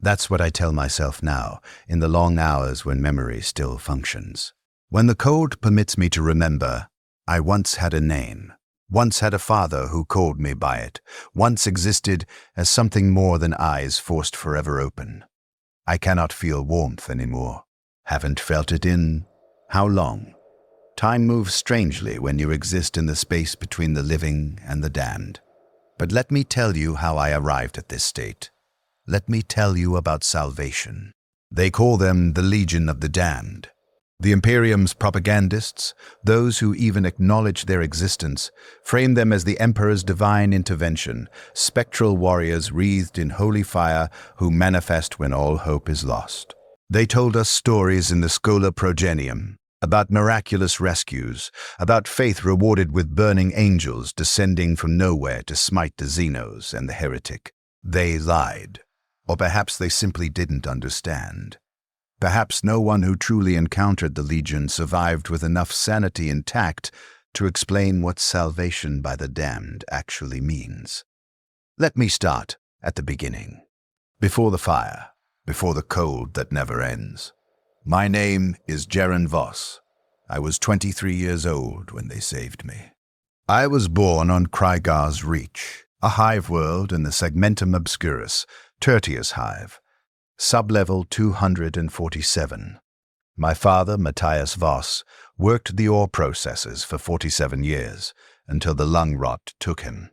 That's what I tell myself now, in the long hours when memory still functions. When the cold permits me to remember, I once had a name, once had a father who called me by it, once existed as something more than eyes forced forever open. I cannot feel warmth anymore. Haven't felt it in how long? Time moves strangely when you exist in the space between the living and the damned. But let me tell you how I arrived at this state. Let me tell you about salvation. They call them the Legion of the Damned. The Imperium's propagandists, those who even acknowledge their existence, frame them as the Emperor's divine intervention, spectral warriors wreathed in holy fire who manifest when all hope is lost. They told us stories in the Schola Progenium, about miraculous rescues, about faith rewarded with burning angels descending from nowhere to smite the Xenos and the heretic. They lied. Or perhaps they simply didn't understand. Perhaps no one who truly encountered the Legion survived with enough sanity intact to explain what salvation by the damned actually means. Let me start at the beginning. Before the fire, before the cold that never ends. My name is Jaren Voss. I was 23 years old when they saved me. I was born on Krygar's Reach, a hive world in the Segmentum Obscurus, Tertius hive, sublevel 247. My father, Matthias Voss, worked the ore processes for 47 years, until the lung rot took him.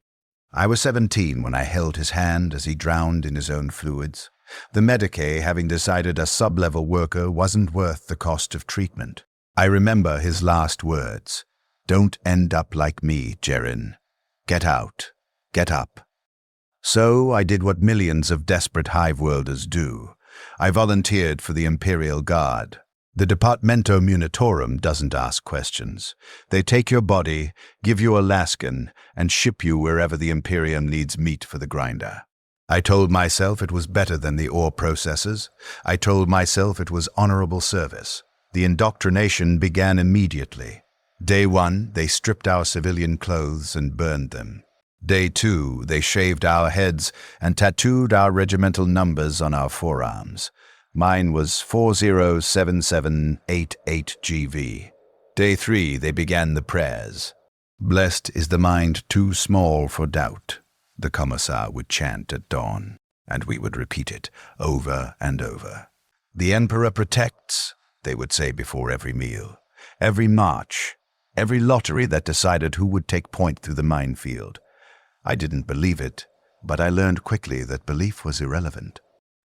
I was 17 when I held his hand as he drowned in his own fluids, the Medicae having decided a sublevel worker wasn't worth the cost of treatment. I remember his last words, "Don't end up like me, Jaren. Get out. Get up." So I did what millions of desperate hive-worlders do. I volunteered for the Imperial Guard. The Departamento Munitorum doesn't ask questions. They take your body, give you a lascan, and ship you wherever the Imperium needs meat for the grinder. I told myself it was better than the ore processors. I told myself it was honorable service. The indoctrination began immediately. Day 1, they stripped our civilian clothes and burned them. Day 2, they shaved our heads and tattooed our regimental numbers on our forearms. Mine was 407788GV. Day 3, they began the prayers. "Blessed is the mind too small for doubt," the commissar would chant at dawn, and we would repeat it over and over. "The Emperor protects," they would say before every meal, every march, every lottery that decided who would take point through the minefield. I didn't believe it, but I learned quickly that belief was irrelevant.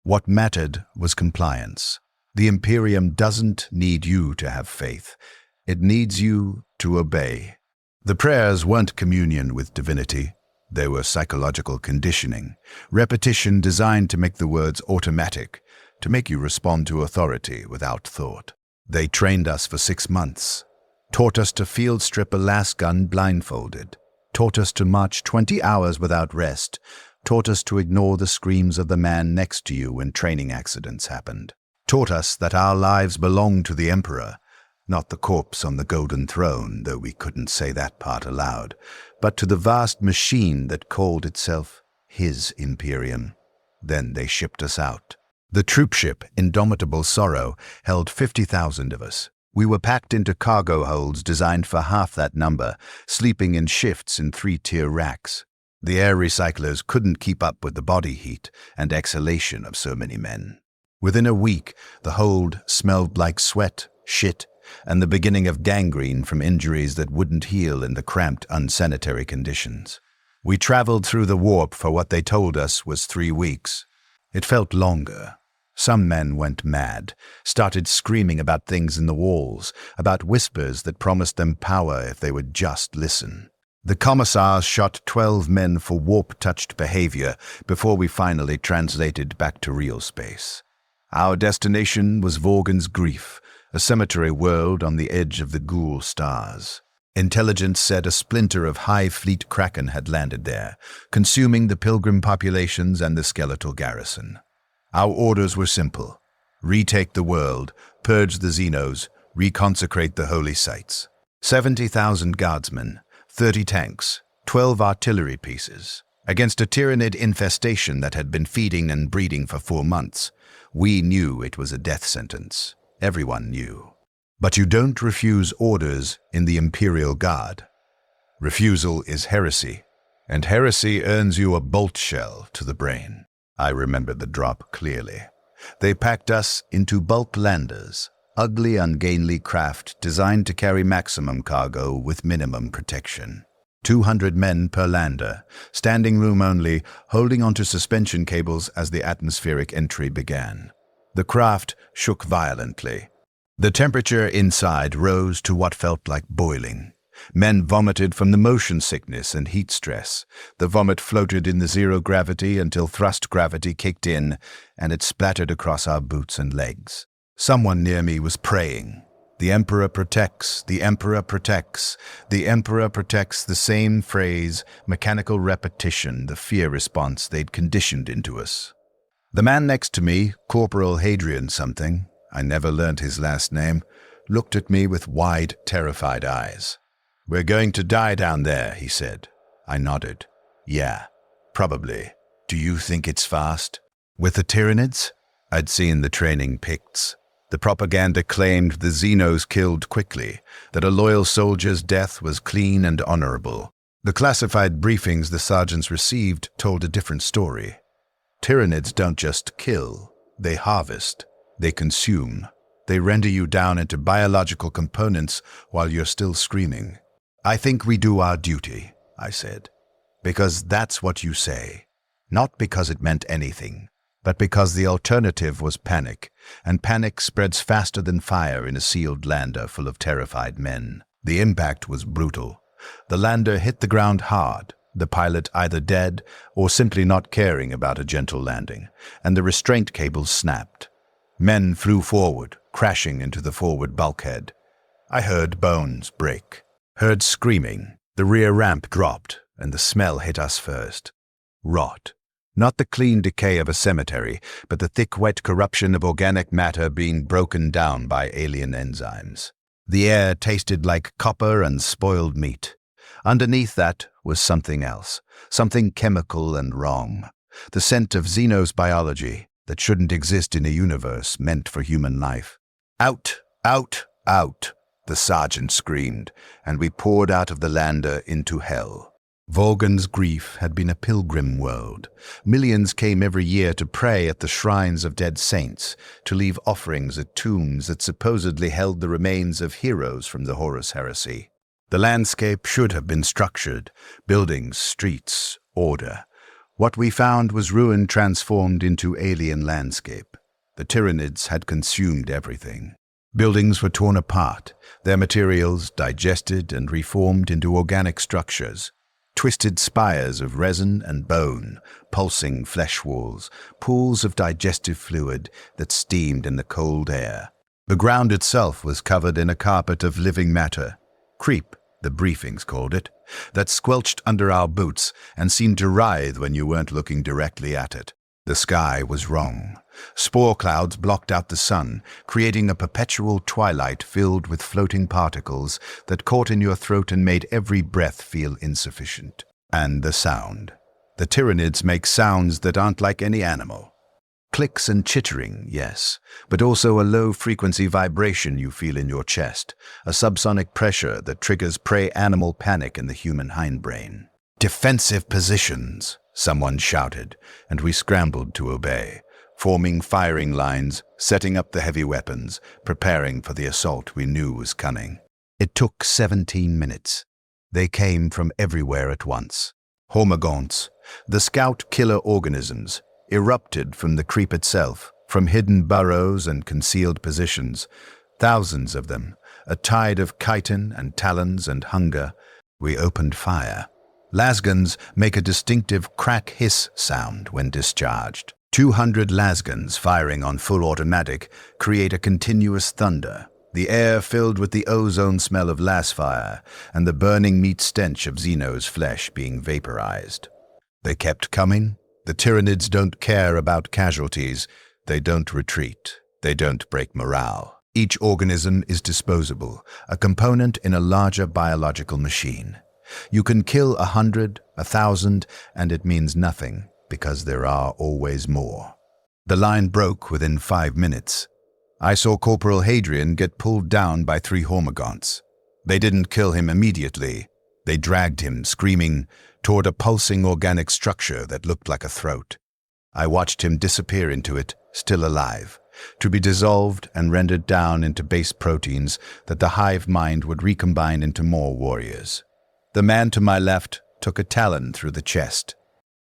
What mattered was compliance. The Imperium doesn't need you to have faith. It needs you to obey. The prayers weren't communion with divinity. They were psychological conditioning, repetition designed to make the words automatic, to make you respond to authority without thought. They trained us for 6 months, taught us to field strip a lasgun blindfolded, taught us to march 20 hours without rest, taught us to ignore the screams of the man next to you when training accidents happened, taught us that our lives belonged to the Emperor, not the corpse on the golden throne, though we couldn't say that part aloud, but to the vast machine that called itself his Imperium. Then they shipped us out. The troopship, Indomitable Sorrow, held 50,000 of us. We were packed into cargo holds designed for half that number, sleeping in shifts in 3-tier racks. The air recyclers couldn't keep up with the body heat and exhalation of so many men. Within a week, the hold smelled like sweat, shit, and the beginning of gangrene from injuries that wouldn't heal in the cramped, unsanitary conditions. We traveled through the warp for what they told us was 3 weeks. It felt longer. Some men went mad, started screaming about things in the walls, about whispers that promised them power if they would just listen. The commissars shot 12 men for warp-touched behavior before we finally translated back to real space. Our destination was Vorggan's Grief, a cemetery world on the edge of the ghoul stars. Intelligence said a splinter of Hive Fleet Kraken had landed there, consuming the pilgrim populations and the skeletal garrison. Our orders were simple: retake the world, purge the Xenos, reconsecrate the holy sites. 70,000 guardsmen, 30 tanks, 12 artillery pieces, Against a tyrannid infestation that had been feeding and breeding for 4 months, we knew it was a death sentence. Everyone knew. But you don't refuse orders in the Imperial Guard. Refusal is heresy, and heresy earns you a bolt shell to the brain. I remember the drop clearly. They packed us into bulk landers, ugly, ungainly craft designed to carry maximum cargo with minimum protection. 200 men per lander, standing room only, holding onto suspension cables as the atmospheric entry began. The craft shook violently. The temperature inside rose to what felt like boiling. Men vomited from the motion sickness and heat stress. The vomit floated in the zero gravity until thrust gravity kicked in, and it splattered across our boots and legs. Someone near me was praying. The Emperor protects, the Emperor protects, the Emperor protects, the same phrase, mechanical repetition, the fear response they'd conditioned into us. The man next to me, Corporal Hadrian something, I never learnt his last name, looked at me with wide, terrified eyes. "We're going to die down there," he said. I nodded. "Yeah, probably. Do you think it's fast?" With the Tyranids? I'd seen the training picts. The propaganda claimed the Xenos killed quickly, that a loyal soldier's death was clean and honorable. The classified briefings the sergeants received told a different story. Tyranids don't just kill, they harvest, they consume. They render you down into biological components while you're still screaming. "I think we do our duty," I said, "because that's what you say. Not because it meant anything, but because the alternative was panic, and panic spreads faster than fire in a sealed lander full of terrified men." The impact was brutal. The lander hit the ground hard, the pilot either dead or simply not caring about a gentle landing, and the restraint cables snapped. Men flew forward, crashing into the forward bulkhead. I heard bones break, heard screaming. The rear ramp dropped, and the smell hit us first. Rot. Not the clean decay of a cemetery, but the thick, wet corruption of organic matter being broken down by alien enzymes. The air tasted like copper and spoiled meat. Underneath that was something else, something chemical and wrong. The scent of Xenos biology that shouldn't exist in a universe meant for human life. "Out! Out! Out!" the sergeant screamed, and we poured out of the lander into hell. Vorggan's grief had been a pilgrim world. Millions came every year to pray at the shrines of dead saints, to leave offerings at tombs that supposedly held the remains of heroes from the Horus heresy. The landscape should have been structured, buildings, streets, order. What we found was ruin transformed into alien landscape. The Tyranids had consumed everything. Buildings were torn apart, their materials digested and reformed into organic structures. Twisted spires of resin and bone, pulsing flesh walls, pools of digestive fluid that steamed in the cold air. The ground itself was covered in a carpet of living matter, creep, the briefings called it, that squelched under our boots and seemed to writhe when you weren't looking directly at it. The sky was wrong. Spore clouds blocked out the sun, creating a perpetual twilight filled with floating particles that caught in your throat and made every breath feel insufficient. And the sound. The Tyranids make sounds that aren't like any animal. Clicks and chittering, yes, but also a low-frequency vibration you feel in your chest, a subsonic pressure that triggers prey animal panic in the human hindbrain. "Defensive positions," someone shouted, and we scrambled to obey, forming firing lines, setting up the heavy weapons, preparing for the assault we knew was coming. It took 17 minutes. They came from everywhere at once. Hormagaunts, the scout killer organisms, erupted from the creep itself, from hidden burrows and concealed positions. Thousands of them, a tide of chitin and talons and hunger. We opened fire. Lasguns make a distinctive crack-hiss sound when discharged. 200 lasguns firing on full automatic create a continuous thunder, the air filled with the ozone smell of lasfire and the burning meat stench of Xeno's flesh being vaporized. They kept coming. The Tyranids don't care about casualties. They don't retreat. They don't break morale. Each organism is disposable, a component in a larger biological machine. You can kill 100, 1,000, and it means nothing, because there are always more. The line broke within 5 minutes. I saw Corporal Hadrian get pulled down by 3 Hormagaunts. They didn't kill him immediately. They dragged him, screaming, toward a pulsing organic structure that looked like a throat. I watched him disappear into it, still alive, to be dissolved and rendered down into base proteins that the hive mind would recombine into more warriors. The man to my left took a talon through the chest.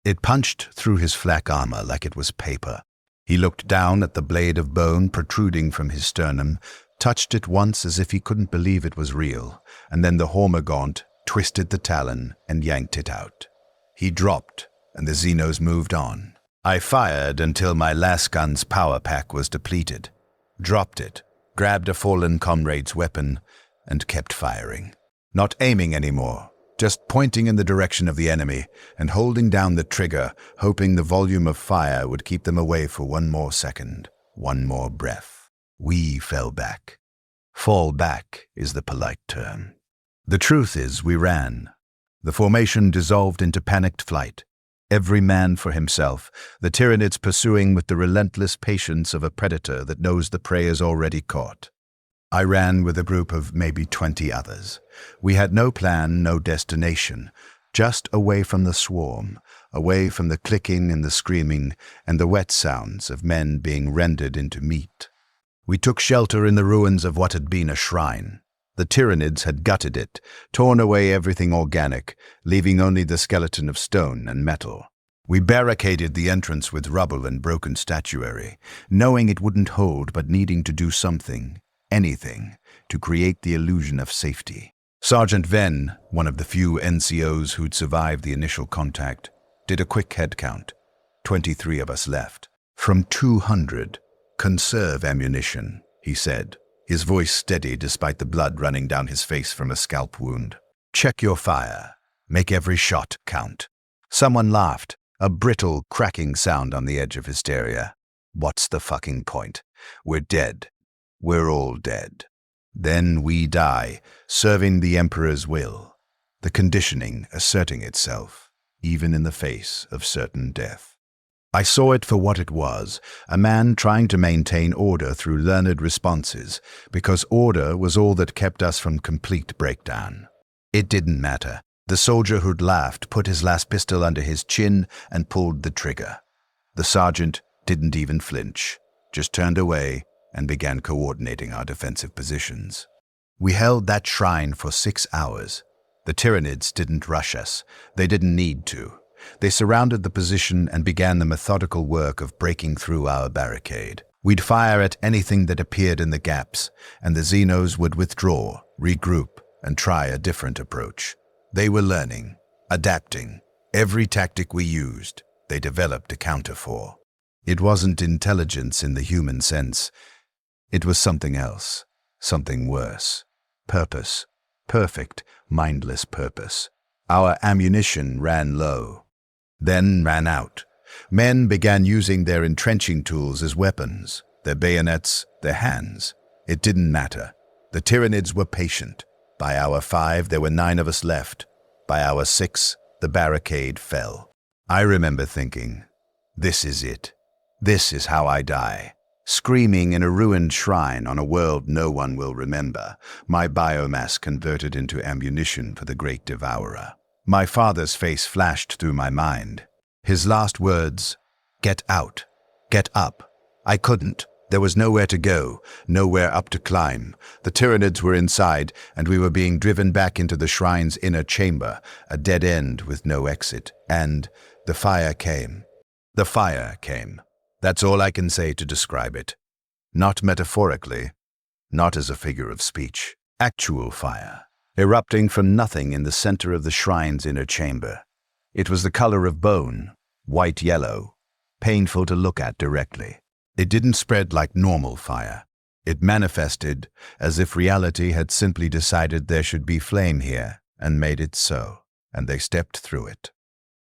It punched through his flak armor like it was paper. He looked down at the blade of bone protruding from his sternum, touched it once as if he couldn't believe it was real, and then the Hormagaunt twisted the talon and yanked it out. He dropped, and the Xenos moved on. I fired until my lasgun's power pack was depleted, dropped it, grabbed a fallen comrade's weapon, and kept firing. Not aiming anymore, just pointing in the direction of the enemy and holding down the trigger, hoping the volume of fire would keep them away for 1 more second, 1 more breath. We fell back. Fall back is the polite term. The truth is, we ran. The formation dissolved into panicked flight. Every man for himself, the Tyranids pursuing with the relentless patience of a predator that knows the prey is already caught. I ran with a group of maybe 20 others. We had no plan, no destination, just away from the swarm, away from the clicking and the screaming and the wet sounds of men being rendered into meat. We took shelter in the ruins of what had been a shrine. The Tyranids had gutted it, torn away everything organic, leaving only the skeleton of stone and metal. We barricaded the entrance with rubble and broken statuary, knowing it wouldn't hold but needing to do something, anything, to create the illusion of safety. Sergeant Venn, one of the few NCOs who'd survived the initial contact, did a quick head count. 23 of us left. From 200, conserve ammunition, he said. His voice steady despite the blood running down his face from a scalp wound. Check your fire. Make every shot count. Someone laughed, a brittle, cracking sound on the edge of hysteria. What's the fucking point? We're dead. We're all dead. Then we die, serving the Emperor's will. The conditioning asserting itself, even in the face of certain death. I saw it for what it was, a man trying to maintain order through learned responses, because order was all that kept us from complete breakdown. It didn't matter. The soldier who'd laughed put his last pistol under his chin and pulled the trigger. The sergeant didn't even flinch, just turned away and began coordinating our defensive positions. We held that shrine for 6 hours. The Tyranids didn't rush us. They didn't need to. They surrounded the position and began the methodical work of breaking through our barricade. We'd fire at anything that appeared in the gaps, and the Xenos would withdraw, regroup, and try a different approach. They were learning, adapting. Every tactic we used, they developed a counter for. It wasn't intelligence in the human sense. It was something else, something worse. Purpose. Perfect, mindless purpose. Our ammunition ran low. Then ran out. Men began using their entrenching tools as weapons, their bayonets, their hands. It didn't matter. The Tyranids were patient. By hour 5, there were 9 of us left. By hour 6, the barricade fell. I remember thinking, this is it. This is how I die. Screaming in a ruined shrine on a world no one will remember, my biomass converted into ammunition for the great devourer. My father's face flashed through my mind. His last words, "Get out. Get up." I couldn't. There was nowhere to go, nowhere up to climb. The Tyranids were inside, and we were being driven back into the shrine's inner chamber, a dead end with no exit. And the fire came. The fire came. That's all I can say to describe it. Not metaphorically, not as a figure of speech. Actual fire. Erupting from nothing in the center of the shrine's inner chamber. It was the color of bone, white-yellow, painful to look at directly. It didn't spread like normal fire. It manifested as if reality had simply decided there should be flame here and made it so, and they stepped through it.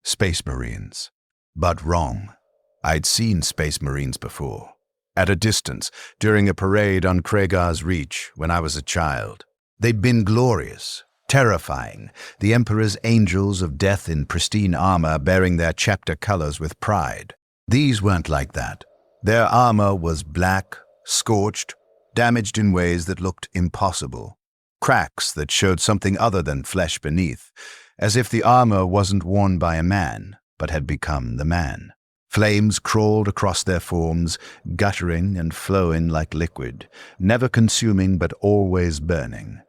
Space Marines. But wrong. I'd seen Space Marines before. At a distance, during a parade on Kregar's Reach when I was a child. They'd been glorious, Terrifying, the Emperor's angels of death in pristine armor bearing their chapter colors with pride. These weren't like that. Their armor was black, scorched, damaged in ways that looked impossible. Cracks that showed something other than flesh beneath, as if the armor wasn't worn by a man, but had become the man. Flames crawled across their forms, guttering and flowing like liquid, never consuming but always burning.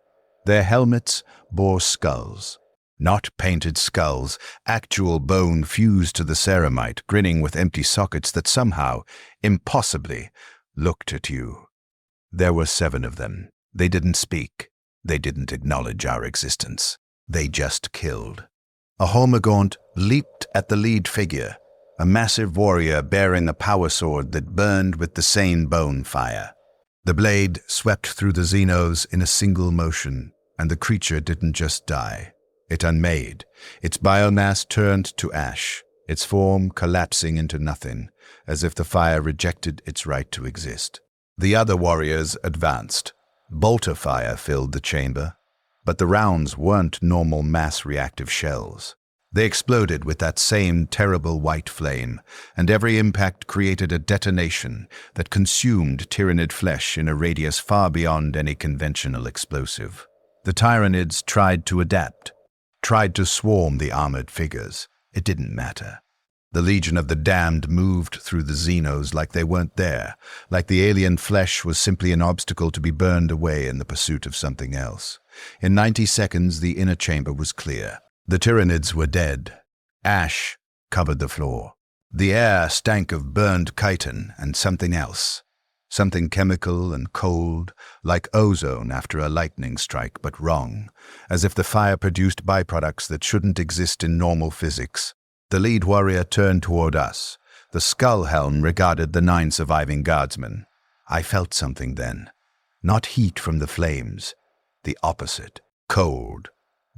Their helmets bore skulls. Not painted skulls, actual bone fused to the ceramite, grinning with empty sockets that somehow, impossibly, looked at you. There were 7 of them. They didn't speak. They didn't acknowledge our existence. They just killed. A Hormigaunt leaped at the lead figure, a massive warrior bearing a power sword that burned with the sane bone fire. The blade swept through the Xenos in a single motion, and the creature didn't just die. It unmade, its biomass turned to ash, its form collapsing into nothing, as if the fire rejected its right to exist. The other warriors advanced. Bolter fire filled the chamber, but the rounds weren't normal mass-reactive shells. They exploded with that same terrible white flame, and every impact created a detonation that consumed Tyranid flesh in a radius far beyond any conventional explosive. The Tyranids tried to adapt, tried to swarm the armored figures. It didn't matter. The Legion of the Damned moved through the Xenos like they weren't there, like the alien flesh was simply an obstacle to be burned away in the pursuit of something else. In 90 seconds, the inner chamber was clear. The Tyranids were dead. Ash covered the floor. The air stank of burned chitin and something else. Something chemical and cold, like ozone after a lightning strike, but wrong, as if the fire produced byproducts that shouldn't exist in normal physics. The lead warrior turned toward us. The skull helm regarded the 9 surviving guardsmen. I felt something then. Not heat from the flames. The opposite. Cold.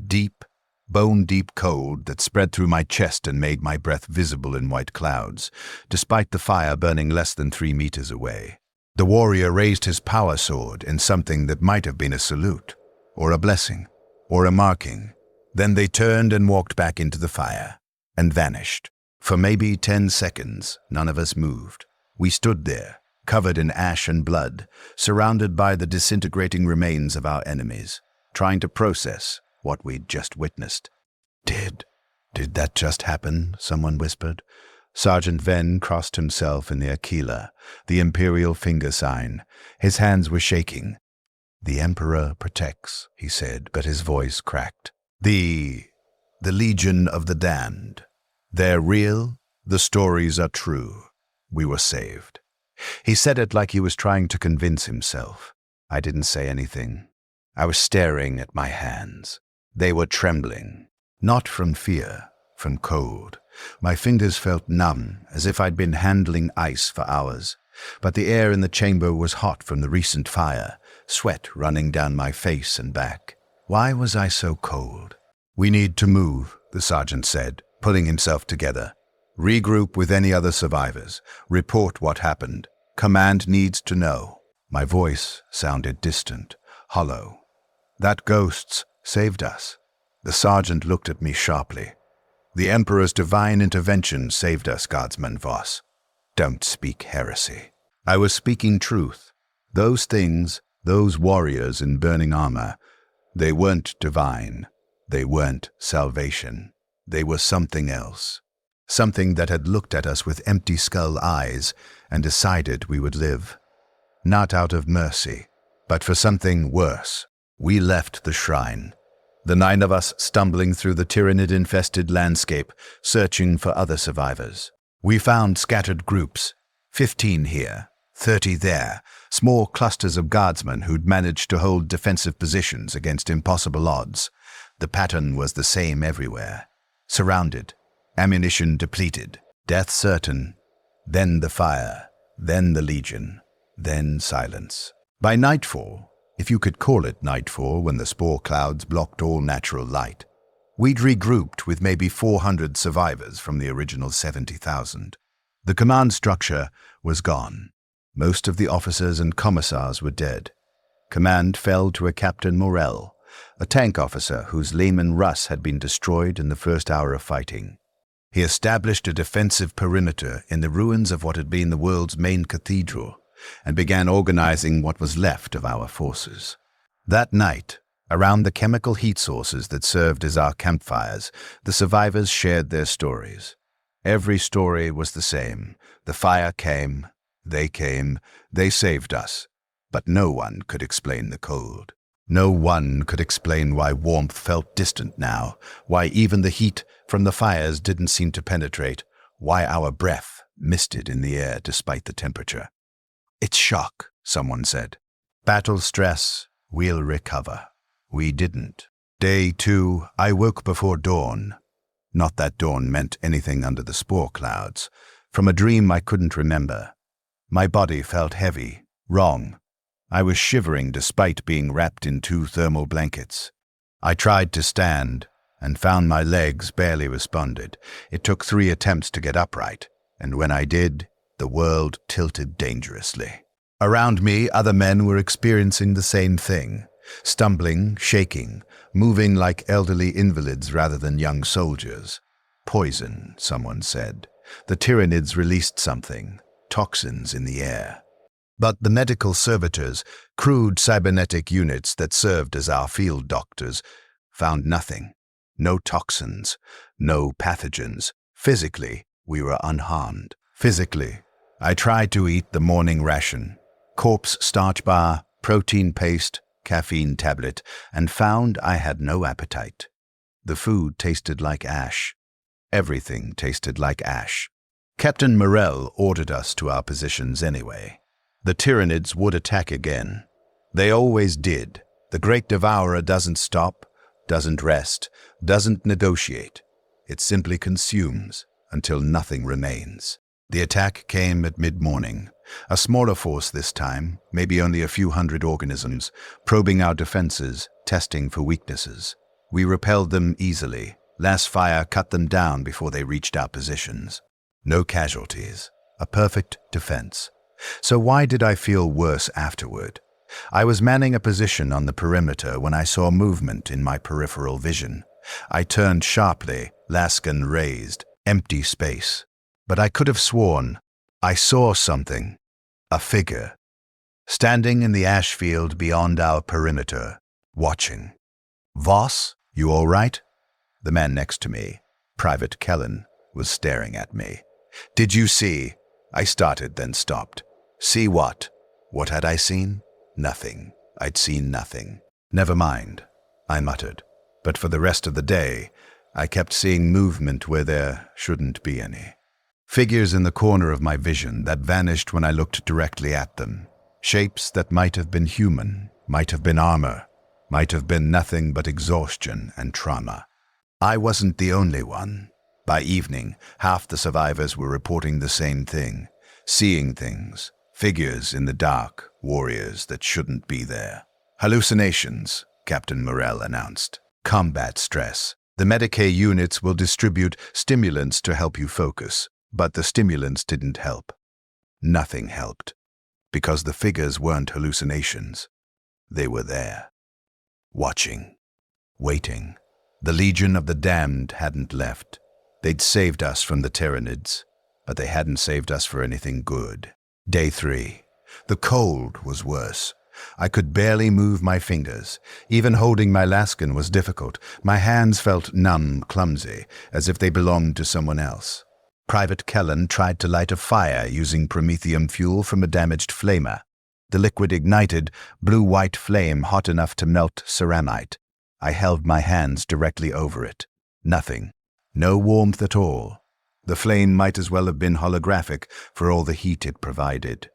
Deep, bone-deep cold that spread through my chest and made my breath visible in white clouds, despite the fire burning less than 3 meters away. The warrior raised his power sword in something that might have been a salute, or a blessing, or a marking. Then they turned and walked back into the fire, and vanished. For maybe 10 seconds, none of us moved. We stood there, covered in ash and blood, surrounded by the disintegrating remains of our enemies, trying to process what we'd just witnessed. Did that just happen? Someone whispered. Sergeant Venn crossed himself in the Aquila, the imperial finger sign. His hands were shaking. The Emperor protects, he said, but his voice cracked. The Legion of the Damned. They're real, the stories are true. We were saved. He said it like he was trying to convince himself. I didn't say anything. I was staring at my hands. They were trembling. Not from fear, from cold. My fingers felt numb, as if I'd been handling ice for hours. But the air in the chamber was hot from the recent fire, sweat running down my face and back. Why was I so cold? We need to move, the sergeant said, pulling himself together. Regroup with any other survivors. Report what happened. Command needs to know. My voice sounded distant, hollow. That ghosts saved us. The sergeant looked at me sharply. The Emperor's divine intervention saved us, Guardsman Voss. Don't speak heresy. I was speaking truth. Those things, those warriors in burning armor, they weren't divine. They weren't salvation. They were something else. Something that had looked at us with empty skull eyes and decided we would live. Not out of mercy, but for something worse. We left the shrine. The 9 of us stumbling through the Tyranid-infested landscape, searching for other survivors. We found scattered groups, 15 here, 30 there, small clusters of guardsmen who'd managed to hold defensive positions against impossible odds. The pattern was the same everywhere. Surrounded, ammunition depleted, death certain, then the fire, then the Legion, then silence. By nightfall, if you could call it nightfall when the spore clouds blocked all natural light, we'd regrouped with maybe 400 survivors from the original 70,000. The command structure was gone. Most of the officers and commissars were dead. Command fell to a Captain Morel, a tank officer whose Lehman Russ had been destroyed in the first hour of fighting. He established a defensive perimeter in the ruins of what had been the world's main cathedral and began organizing what was left of our forces. That night, around the chemical heat sources that served as our campfires, the survivors shared their stories. Every story was the same. The fire came, they saved us. But no one could explain the cold. No one could explain why warmth felt distant now, why even the heat from the fires didn't seem to penetrate, why our breath misted in the air despite the temperature. "It's shock," someone said. "Battle stress, we'll recover." We didn't. Day 2, I woke before dawn. Not that dawn meant anything under the spore clouds. From a dream I couldn't remember. My body felt heavy, wrong. I was shivering despite being wrapped in 2 thermal blankets. I tried to stand and found my legs barely responded. It took 3 attempts to get upright, and when I did, the world tilted dangerously. Around me, other men were experiencing the same thing. Stumbling, shaking, moving like elderly invalids rather than young soldiers. Poison, someone said. The Tyranids released something, toxins in the air. But the medical servitors, crude cybernetic units that served as our field doctors, found nothing. No toxins, no pathogens. Physically, we were unharmed. Physically, I tried to eat the morning ration, corpse starch bar, protein paste, caffeine tablet, and found I had no appetite. The food tasted like ash. Everything tasted like ash. Captain Morell ordered us to our positions anyway. The Tyranids would attack again. They always did. The Great Devourer doesn't stop, doesn't rest, doesn't negotiate. It simply consumes until nothing remains. The attack came at mid-morning. A smaller force this time, maybe only a few hundred organisms, probing our defenses, testing for weaknesses. We repelled them easily. Last fire cut them down before they reached our positions. No casualties. A perfect defense. So why did I feel worse afterward? I was manning a position on the perimeter when I saw movement in my peripheral vision. I turned sharply, lascan raised, empty space. But I could have sworn I saw something. A figure. Standing in the ash field beyond our perimeter, watching. "Voss, you all right?" The man next to me, Private Kellen, was staring at me. "Did you see?" I started, then stopped. "See what?" What had I seen? Nothing. I'd seen nothing. "Never mind," I muttered. But for the rest of the day, I kept seeing movement where there shouldn't be any. Figures in the corner of my vision that vanished when I looked directly at them. Shapes that might have been human, might have been armor, might have been nothing but exhaustion and trauma. I wasn't the only one. By evening, half the survivors were reporting the same thing. Seeing things. Figures in the dark, warriors that shouldn't be there. "Hallucinations," Captain Morell announced. "Combat stress. The Medicaid units will distribute stimulants to help you focus. But the stimulants didn't help. Nothing helped. Because the figures weren't hallucinations. They were there. Watching. Waiting. The Legion of the Damned hadn't left. They'd saved us from the Tyranids, but they hadn't saved us for anything good. Day 3. The cold was worse. I could barely move my fingers. Even holding my lascan was difficult. My hands felt numb, clumsy, as if they belonged to someone else. Private Kellen tried to light a fire using promethium fuel from a damaged flamer. The liquid ignited, blue-white flame hot enough to melt ceramite. I held my hands directly over it. Nothing. No warmth at all. The flame might as well have been holographic for all the heat it provided.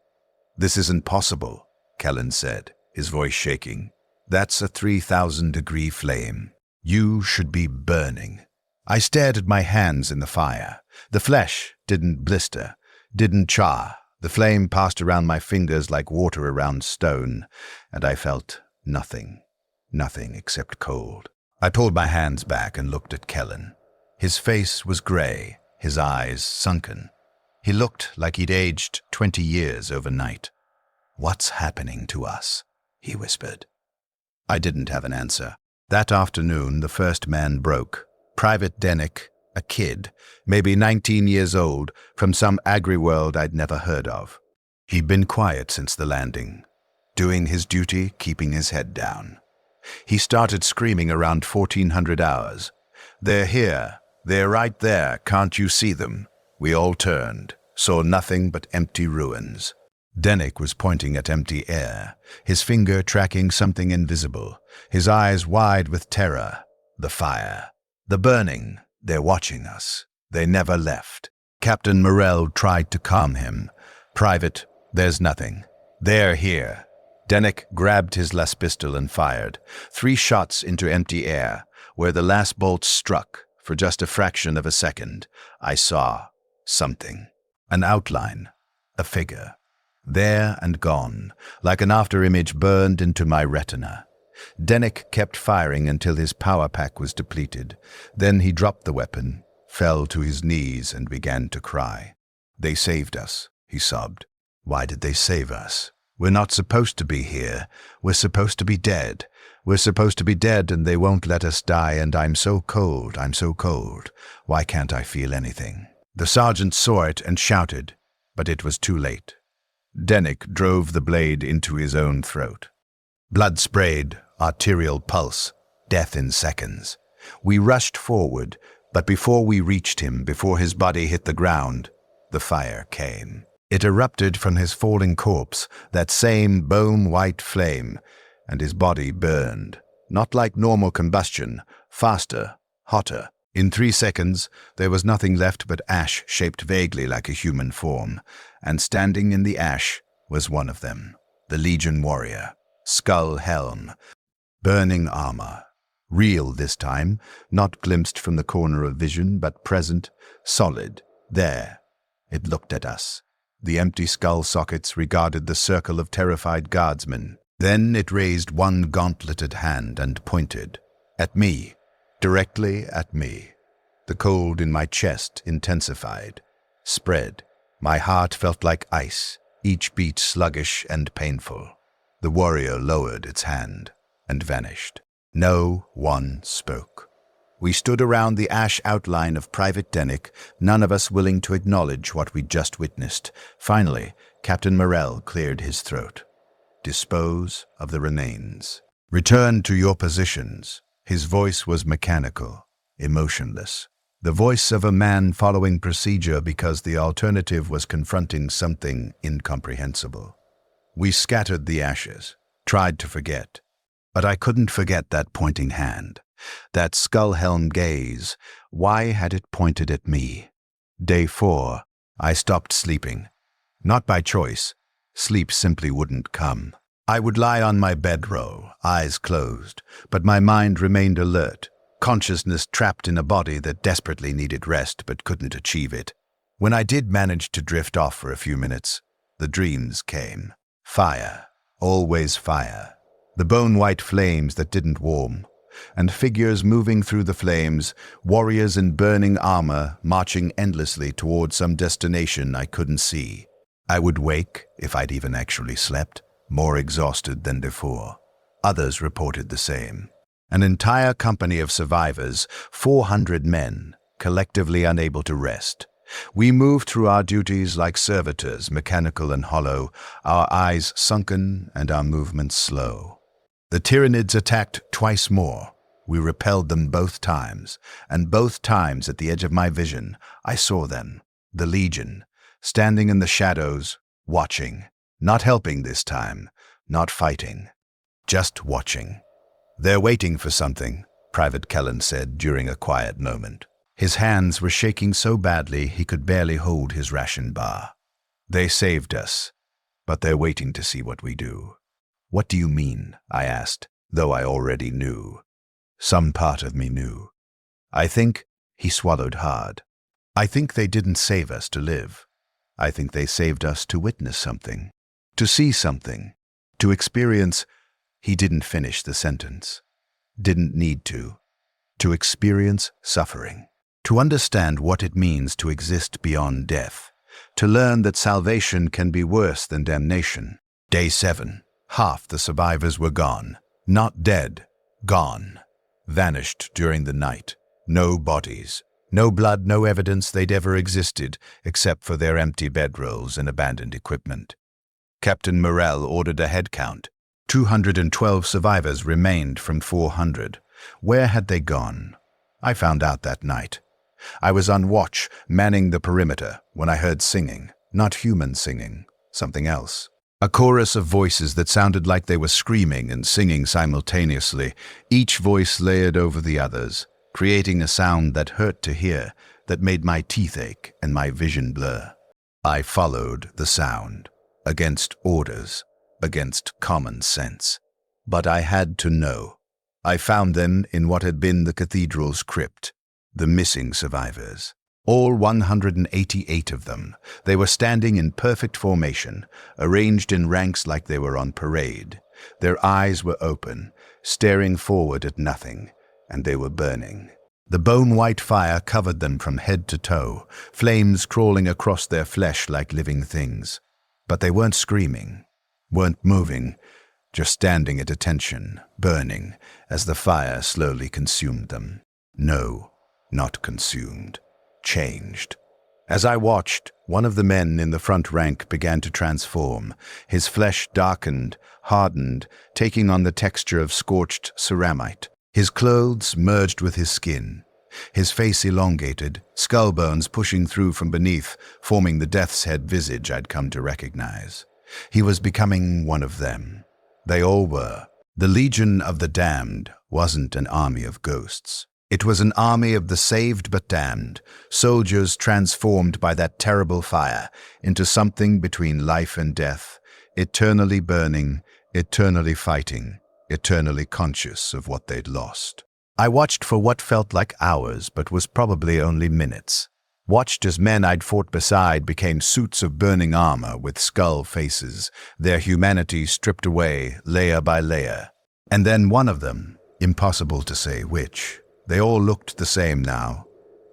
"This isn't possible," Kellen said, his voice shaking. "That's a 3,000-degree flame. You should be burning." I stared at my hands in the fire. The flesh didn't blister, didn't char. The flame passed around my fingers like water around stone, and I felt nothing. Nothing except cold. I pulled my hands back and looked at Kellen. His face was gray, his eyes sunken. He looked like he'd aged 20 years overnight. "What's happening to us?" he whispered. I didn't have an answer. That afternoon, the first man broke. Private Dennick, a kid, maybe 19 years old, from some agri-world I'd never heard of. He'd been quiet since the landing, doing his duty, keeping his head down. He started screaming around 1400 hours. "They're here. They're right there. Can't you see them?" We all turned, saw nothing but empty ruins. Dennick was pointing at empty air, his finger tracking something invisible, his eyes wide with terror. The fire. The burning. They're watching us. They never left. Captain Morrell tried to calm him. "Private, there's nothing. They're here." Dennick grabbed his last pistol and fired. 3 shots into empty air. Where the last bolt struck, for just a fraction of a second, I saw something. An outline. A figure. There and gone, like an afterimage burned into my retina. Dennick kept firing until his power pack was depleted. Then he dropped the weapon, fell to his knees, and began to cry. "They saved us," he sobbed. "Why did they save us? We're not supposed to be here. We're supposed to be dead. We're supposed to be dead, and they won't let us die, and I'm so cold, I'm so cold. Why can't I feel anything?" The sergeant saw it and shouted, but it was too late. Dennick drove the blade into his own throat. Blood sprayed, arterial pulse, death in seconds. We rushed forward, but before we reached him, before his body hit the ground, the fire came. It erupted from his falling corpse, that same bone-white flame, and his body burned. Not like normal combustion, faster, hotter. In 3 seconds, there was nothing left but ash shaped vaguely like a human form, and standing in the ash was one of them, the Legion warrior, skull helm, burning armor. Real this time, not glimpsed from the corner of vision, but present, solid, there. It looked at us. The empty skull sockets regarded the circle of terrified guardsmen. Then it raised one gauntleted hand and pointed. At me. Directly at me. The cold in my chest intensified, spread. My heart felt like ice, each beat sluggish and painful. The warrior lowered its hand and vanished. No one spoke. We stood around the ash outline of Private Dennick, none of us willing to acknowledge what we'd just witnessed. Finally, Captain Morrell cleared his throat. "Dispose of the remains. Return to your positions." His voice was mechanical, emotionless. The voice of a man following procedure because the alternative was confronting something incomprehensible. We scattered the ashes, tried to forget. But I couldn't forget that pointing hand, that skull-helm gaze. Why had it pointed at me? Day 4, I stopped sleeping. Not by choice. Sleep simply wouldn't come. I would lie on my bedroll, eyes closed, but my mind remained alert, consciousness trapped in a body that desperately needed rest but couldn't achieve it. When I did manage to drift off for a few minutes, the dreams came. Fire, always fire. The bone-white flames that didn't warm, and figures moving through the flames, warriors in burning armor marching endlessly toward some destination I couldn't see. I would wake, if I'd even actually slept, more exhausted than before. Others reported the same. An entire company of survivors, 400 men, collectively unable to rest. We moved through our duties like servitors, mechanical and hollow, our eyes sunken and our movements slow. The Tyranids attacked twice more. We repelled them both times, and both times at the edge of my vision, I saw them, the Legion, standing in the shadows, watching. Not helping this time, not fighting, just watching. "They're waiting for something," Private Kellen said during a quiet moment. His hands were shaking so badly he could barely hold his ration bar. "They saved us, but they're waiting to see what we do." "What do you mean?" I asked, though I already knew. Some part of me knew. I think, he swallowed hard. I think they didn't save us to live. I think they saved us to witness something. To see something, to experience. He didn't finish the sentence. Didn't need to. To experience suffering. To understand what it means to exist beyond death. To learn that salvation can be worse than damnation. Day 7. Half the survivors were gone. Not dead. Gone. vanished during the night. No bodies. No blood, no evidence they'd ever existed, except for their empty bedrolls and abandoned equipment. Captain Morrell ordered a head count. 212 survivors remained from 400. Where had they gone? I found out that night. I was on watch, manning the perimeter, when I heard singing. Not human singing, something else. A chorus of voices that sounded like they were screaming and singing simultaneously, each voice layered over the others, creating a sound that hurt to hear, that made my teeth ache and my vision blur. I followed the sound, against orders, against common sense. But I had to know. I found them in what had been the cathedral's crypt, the missing survivors. All 188 of them. They were standing in perfect formation, arranged in ranks like they were on parade. Their eyes were open, staring forward at nothing, and they were burning. The bone-white fire covered them from head to toe, flames crawling across their flesh like living things. But they weren't screaming, weren't moving, just standing at attention, burning, as the fire slowly consumed them. No, not consumed. Changed. As I watched, one of the men in the front rank began to transform. His flesh darkened, hardened, taking on the texture of scorched ceramite. His clothes merged with his skin. His face elongated, skull bones pushing through from beneath, forming the death's head visage I'd come to recognize. He was becoming one of them. They all were. The Legion of the Damned wasn't an army of ghosts. It was an army of the saved but damned, soldiers transformed by that terrible fire into something between life and death, eternally burning, eternally fighting, eternally conscious of what they'd lost. I watched for what felt like hours but was probably only minutes. Watched as men I'd fought beside became suits of burning armor with skull faces, their humanity stripped away layer by layer. And then one of them, impossible to say which, they all looked the same now,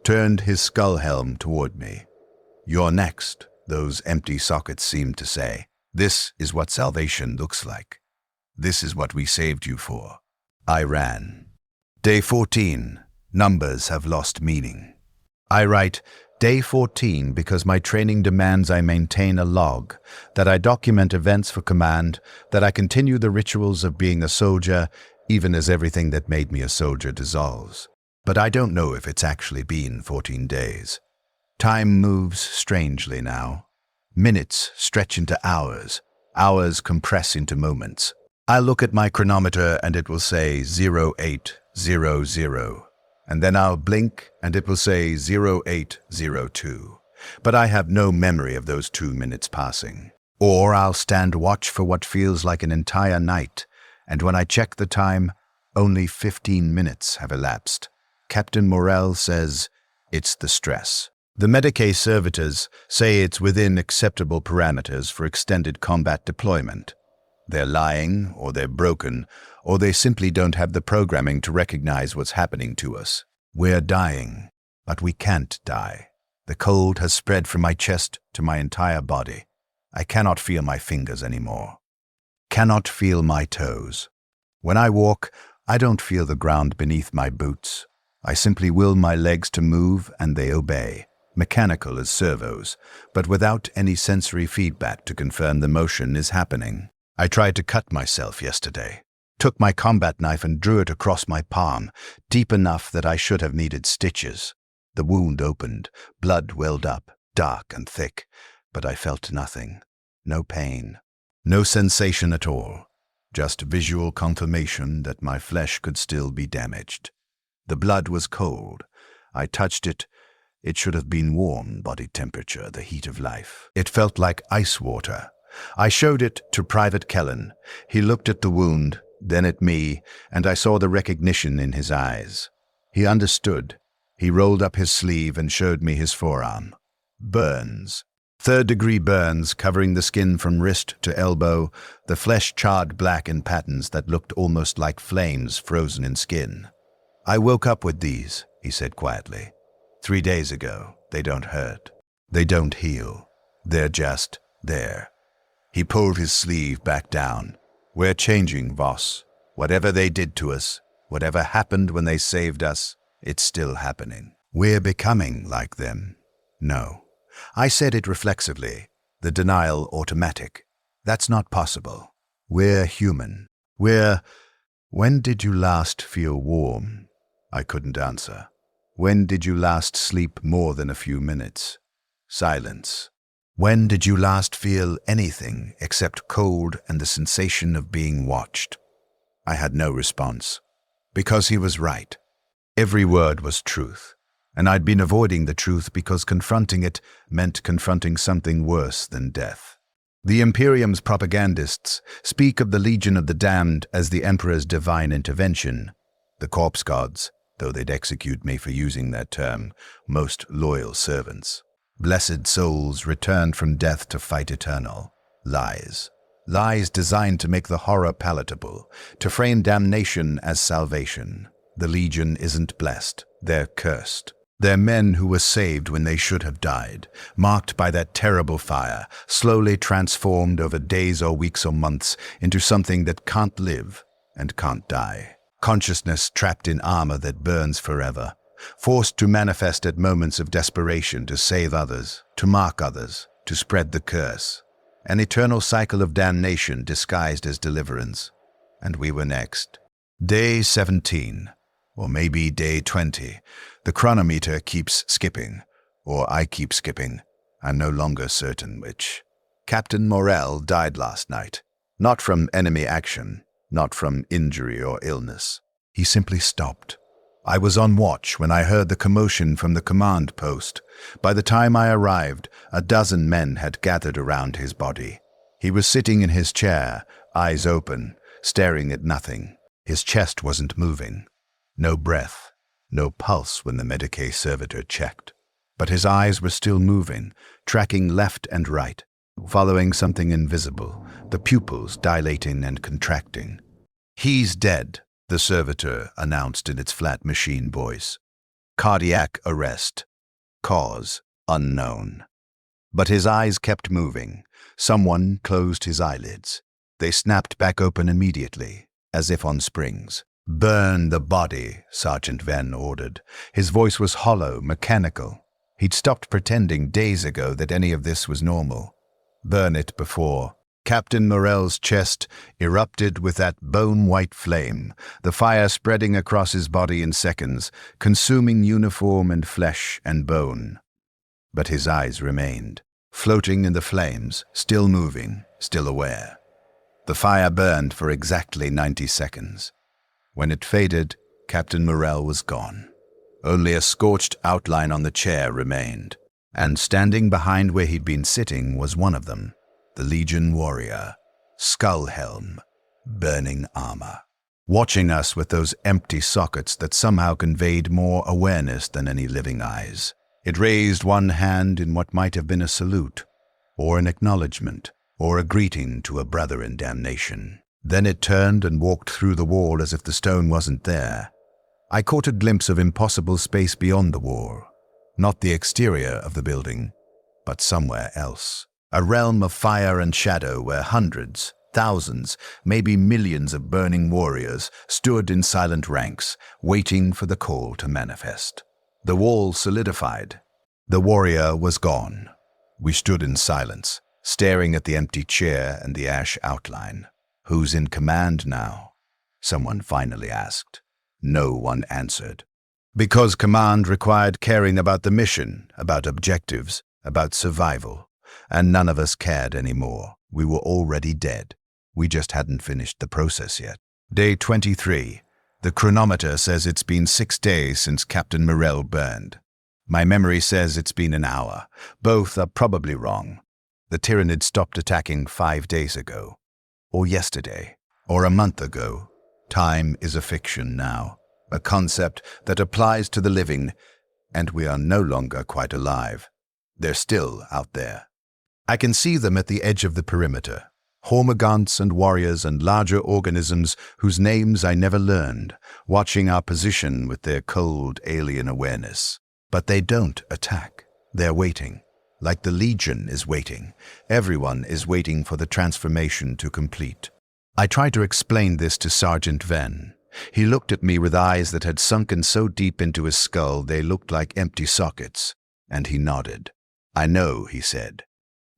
turned his skull helm toward me. "You're next," those empty sockets seemed to say. "This is what salvation looks like. This is what we saved you for." I ran. Day 14. Numbers have lost meaning. I write Day 14 because my training demands I maintain a log, that I document events for command, that I continue the rituals of being a soldier, even as everything that made me a soldier dissolves. But I don't know if it's actually been 14 days. Time moves strangely now. Minutes stretch into hours. Hours compress into moments. I look at my chronometer and it will say 0800, and then I'll blink and it will say 0802. But I have no memory of those 2 minutes passing. Or I'll stand watch for what feels like an entire night, and when I check the time, only 15 minutes have elapsed. Captain Morrell says it's the stress. The Medicae servitors say it's within acceptable parameters for extended combat deployment. They're lying, or they're broken, or they simply don't have the programming to recognize what's happening to us. We're dying, but we can't die. The cold has spread from my chest to my entire body. I cannot feel my fingers anymore. Cannot feel my toes. When I walk, I don't feel the ground beneath my boots. I simply will my legs to move and they obey, mechanical as servos, but without any sensory feedback to confirm the motion is happening. I tried to cut myself yesterday. Took my combat knife and drew it across my palm, deep enough that I should have needed stitches. The wound opened, blood welled up, dark and thick, but I felt nothing. No pain. No sensation at all. Just visual confirmation that my flesh could still be damaged. The blood was cold. I touched it. It should have been warm body temperature, the heat of life. It felt like ice water. I showed it to Private Kellen. He looked at the wound, then at me, and I saw the recognition in his eyes. He understood. He rolled up his sleeve and showed me his forearm. Burns. Third-degree burns covering the skin from wrist to elbow, the flesh charred black in patterns that looked almost like flames frozen in skin. "I woke up with these," he said quietly. 3 days ago. They don't hurt. They don't heal. They're just there." He pulled his sleeve back down. "We're changing, Voss. Whatever they did to us, Whatever happened when they saved us, it's still happening. We're becoming like them. No. I said it reflexively, the denial automatic. That's not possible. We're human. When did you last feel warm? I couldn't answer. When did you last sleep more than a few minutes? Silence. When did you last feel anything except cold and the sensation of being watched? I had no response. Because he was right. Every word was truth. And I'd been avoiding the truth because confronting it meant confronting something worse than death. The Imperium's propagandists speak of the Legion of the Damned as the Emperor's divine intervention. The corpse gods, though they'd execute me for using that term, most loyal servants. Blessed souls returned from death to fight eternal. Lies. Lies designed to make the horror palatable, to frame damnation as salvation. The Legion isn't blessed, they're cursed. They're men who were saved when they should have died, marked by that terrible fire, slowly transformed over days or weeks or months into something that can't live and can't die. Consciousness trapped in armor that burns forever, forced to manifest at moments of desperation to save others, to mark others, to spread the curse. An eternal cycle of damnation disguised as deliverance. And we were next. Day 17. Or maybe day 20. The chronometer keeps skipping, or I keep skipping. I'm no longer certain which. Captain Morel died last night. Not from enemy action, not from injury or illness. He simply stopped. I was on watch when I heard the commotion from the command post. By the time I arrived, a dozen men had gathered around his body. He was sitting in his chair, eyes open, staring at nothing. His chest wasn't moving. No breath, no pulse when the Medicae servitor checked. But his eyes were still moving, tracking left and right, following something invisible, the pupils dilating and contracting. "He's dead," the servitor announced in its flat machine voice. "Cardiac arrest. Cause unknown." But his eyes kept moving. Someone closed his eyelids. They snapped back open immediately, as if on springs. "Burn the body," Sergeant Venn ordered. His voice was hollow, mechanical. He'd stopped pretending days ago that any of this was normal. Burn it before. Captain Morel's chest erupted with that bone-white flame, the fire spreading across his body in seconds, consuming uniform and flesh and bone. But his eyes remained, floating in the flames, still moving, still aware. The fire burned for exactly 90 seconds. When it faded, Captain Morel was gone. Only a scorched outline on the chair remained, and standing behind where he'd been sitting was one of them, the Legion warrior, skull helm, burning armor, watching us with those empty sockets that somehow conveyed more awareness than any living eyes. It raised one hand in what might have been a salute, or an acknowledgement, or a greeting to a brother in damnation. Then it turned and walked through the wall as if the stone wasn't there. I caught a glimpse of impossible space beyond the wall, not the exterior of the building, but somewhere else. A realm of fire and shadow where hundreds, thousands, maybe millions of burning warriors stood in silent ranks, waiting for the call to manifest. The wall solidified. The warrior was gone. We stood in silence, staring at the empty chair and the ash outline. "Who's in command now?" someone finally asked. No one answered. Because command required caring about the mission, about objectives, about survival. And none of us cared anymore. We were already dead. We just hadn't finished the process yet. Day 23. The chronometer says it's been 6 days since Captain Morel burned. My memory says it's been an hour. Both are probably wrong. The Tyrannid stopped attacking 5 days ago. Or yesterday. Or a month ago. Time is a fiction now. A concept that applies to the living, and we are no longer quite alive. They're still out there. I can see them at the edge of the perimeter. Hormagaunts and warriors and larger organisms whose names I never learned, watching our position with their cold alien awareness. But they don't attack. They're waiting. Like the Legion is waiting. Everyone is waiting for the transformation to complete. I try to explain this to Sergeant Venn. He looked at me with eyes that had sunken so deep into his skull they looked like empty sockets, and he nodded. "I know," he said.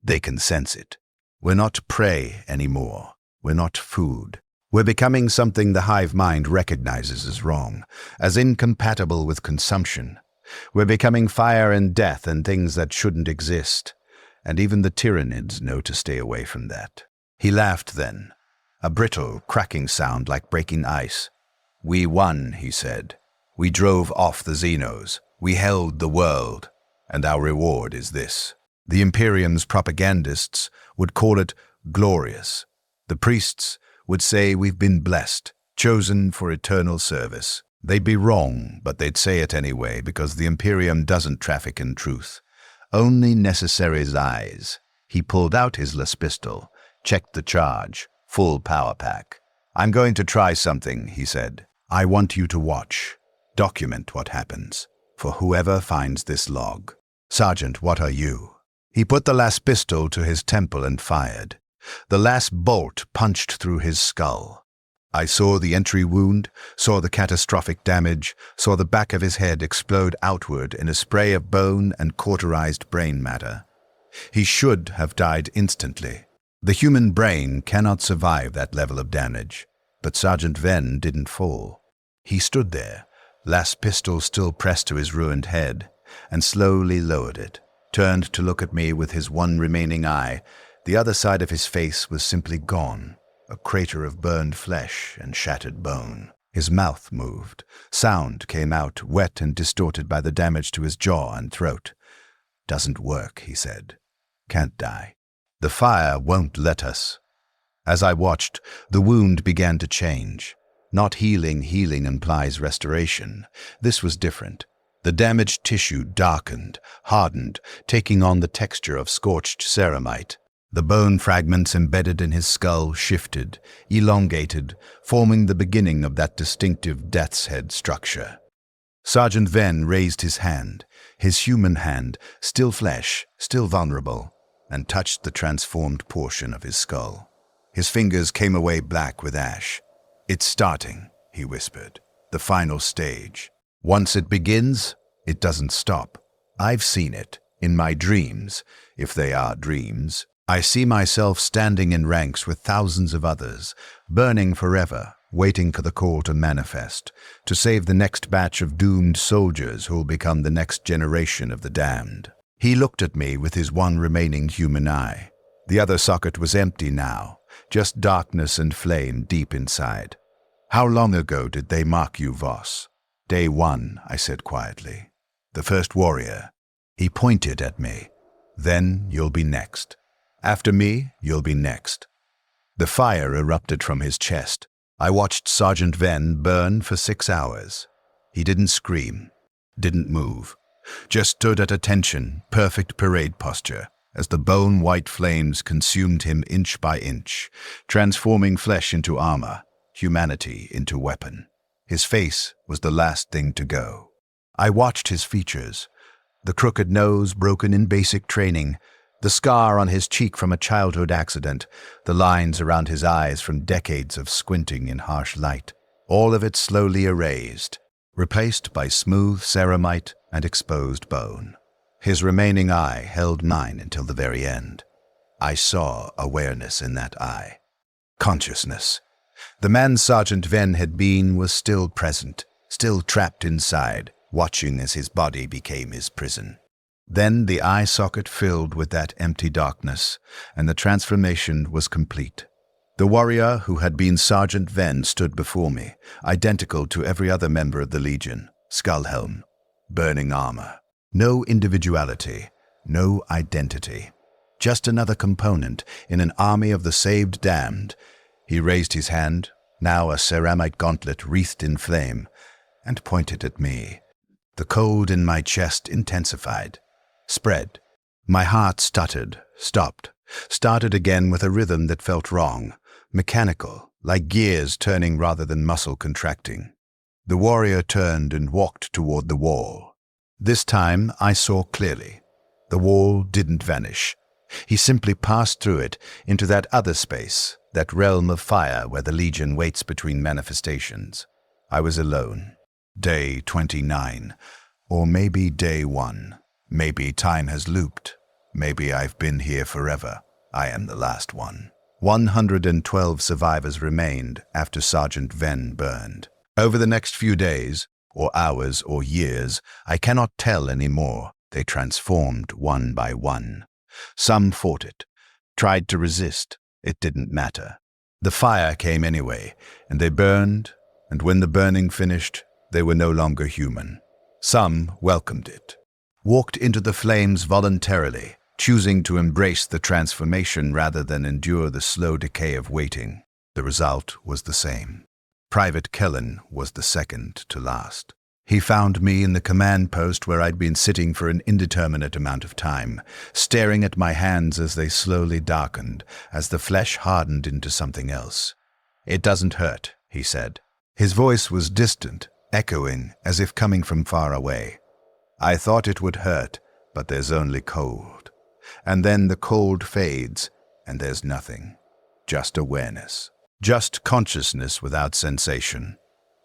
"They can sense it. We're not prey anymore. We're not food. We're becoming something the hive mind recognizes as wrong, as incompatible with consumption. We're becoming fire and death and things that shouldn't exist. And even the Tyranids know to stay away from that." He laughed then, a brittle, cracking sound like breaking ice. "We won," he said. "We drove off the Xenos. We held the world. And our reward is this." The Imperium's propagandists would call it glorious. The priests would say we've been blessed, chosen for eternal service. They'd be wrong, but they'd say it anyway because the Imperium doesn't traffic in truth. Only necessary lies. He pulled out his las pistol, checked the charge, full power pack. "I'm going to try something," he said. "I want you to watch. Document what happens. For whoever finds this log. Sergeant, what are you?" He put the last pistol to his temple and fired. The last bolt punched through his skull. I saw the entry wound, saw the catastrophic damage, saw the back of his head explode outward in a spray of bone and cauterized brain matter. He should have died instantly. The human brain cannot survive that level of damage, but Sergeant Venn didn't fall. He stood there, last pistol still pressed to his ruined head, and slowly lowered it, turned to look at me with his one remaining eye. The other side of his face was simply gone, a crater of burned flesh and shattered bone. His mouth moved. Sound came out, wet and distorted by the damage to his jaw and throat. "Doesn't work," he said. "Can't die. The fire won't let us." As I watched, the wound began to change. Not healing implies restoration. This was different. The damaged tissue darkened, hardened, taking on the texture of scorched ceramite. The bone fragments embedded in his skull shifted, elongated, forming the beginning of that distinctive death's head structure. Sergeant Venn raised his hand, his human hand, still flesh, still vulnerable, and touched the transformed portion of his skull. His fingers came away black with ash. "It's starting," he whispered. "The final stage. Once it begins, it doesn't stop. I've seen it, in my dreams, if they are dreams. I see myself standing in ranks with thousands of others, burning forever, waiting for the call to manifest, to save the next batch of doomed soldiers who'll become the next generation of the damned." He looked at me with his one remaining human eye. The other socket was empty now, just darkness and flame deep inside. "How long ago did they mark you, Voss?" "Day 1, I said quietly. "The first warrior." He pointed at me. "Then you'll be next. After me, you'll be next." The fire erupted from his chest. I watched Sergeant Venn burn for 6 hours. He didn't scream, didn't move, just stood at attention, perfect parade posture, as the bone-white flames consumed him inch by inch, transforming flesh into armor, humanity into weapon. His face was the last thing to go. I watched his features, the crooked nose broken in basic training, the scar on his cheek from a childhood accident, the lines around his eyes from decades of squinting in harsh light, all of it slowly erased, replaced by smooth ceramite and exposed bone. His remaining eye held mine until the very end. I saw awareness in that eye. Consciousness. The man Sergeant Venn had been was still present, still trapped inside, watching as his body became his prison. Then the eye socket filled with that empty darkness, and the transformation was complete. The warrior who had been Sergeant Venn stood before me, identical to every other member of the Legion, skull helm, burning armor. No individuality, no identity. Just another component in an army of the saved damned. He raised his hand, now a ceramite gauntlet wreathed in flame, and pointed at me. The cold in my chest intensified, spread. My heart stuttered, stopped, started again with a rhythm that felt wrong, mechanical, like gears turning rather than muscle contracting. The warrior turned and walked toward the wall. This time I saw clearly. The wall didn't vanish. He simply passed through it into that other space, that realm of fire where the Legion waits between manifestations. I was alone. Day 29. Or maybe day 1. Maybe time has looped. Maybe I've been here forever. I am the last one. 112 survivors remained after Sergeant Venn burned. Over the next few days, or hours, or years, I cannot tell any more. They transformed one by one. Some fought it, tried to resist. It didn't matter. The fire came anyway, and they burned, and when the burning finished, they were no longer human. Some welcomed it, walked into the flames voluntarily, choosing to embrace the transformation rather than endure the slow decay of waiting. The result was the same. Private Kellen was the second to last. He found me in the command post where I'd been sitting for an indeterminate amount of time, staring at my hands as they slowly darkened, as the flesh hardened into something else. "It doesn't hurt," he said. His voice was distant, echoing as if coming from far away. "I thought it would hurt, but there's only cold. And then the cold fades, and there's nothing. Just awareness. Just consciousness without sensation.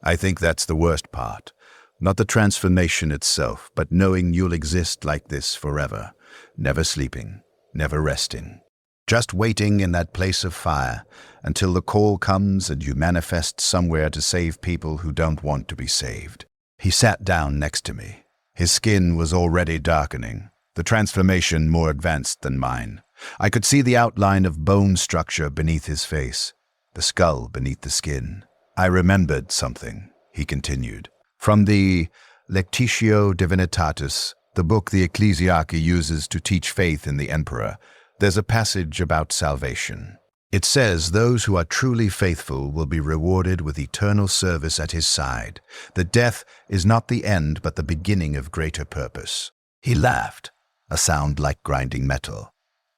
I think that's the worst part. Not the transformation itself, but knowing you'll exist like this forever, never sleeping, never resting. Just waiting in that place of fire until the call comes and you manifest somewhere to save people who don't want to be saved." He sat down next to me. His skin was already darkening, the transformation more advanced than mine. I could see the outline of bone structure beneath his face, the skull beneath the skin. "I remembered something," he continued. "From the Lectitio Divinitatis, the book the ecclesiarchy uses to teach faith in the emperor, there's a passage about salvation. It says those who are truly faithful will be rewarded with eternal service at his side, that death is not the end but the beginning of greater purpose." He laughed, a sound like grinding metal.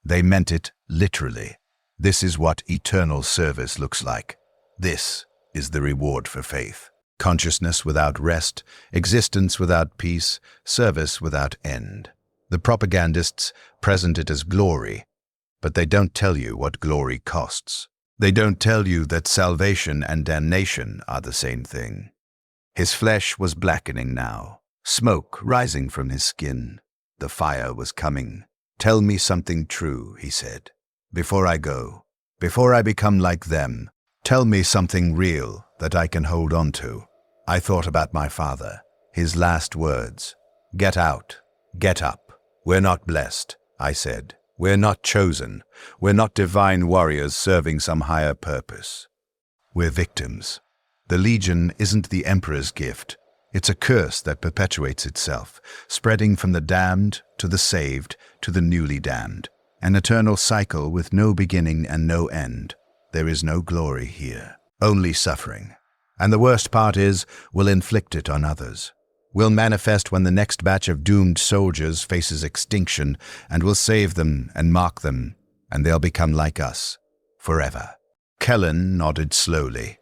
"They meant it literally. This is what eternal service looks like. This is the reward for faith. Consciousness without rest, existence without peace, service without end. The propagandists present it as glory, but they don't tell you what glory costs. They don't tell you that salvation and damnation are the same thing." His flesh was blackening now, smoke rising from his skin. The fire was coming. "Tell me something true," he said. "Before I go, before I become like them, tell me something real that I can hold on to." I thought about my father, his last words. "Get out, get up. We're not blessed," I said. "We're not chosen. We're not divine warriors serving some higher purpose. We're victims. The Legion isn't the Emperor's gift. It's a curse that perpetuates itself, spreading from the damned to the saved to the newly damned. An eternal cycle with no beginning and no end. There is no glory here, only suffering. And the worst part is, we'll inflict it on others. We'll manifest when the next batch of doomed soldiers faces extinction, and we'll save them and mark them, and they'll become like us, forever." Kellen nodded slowly.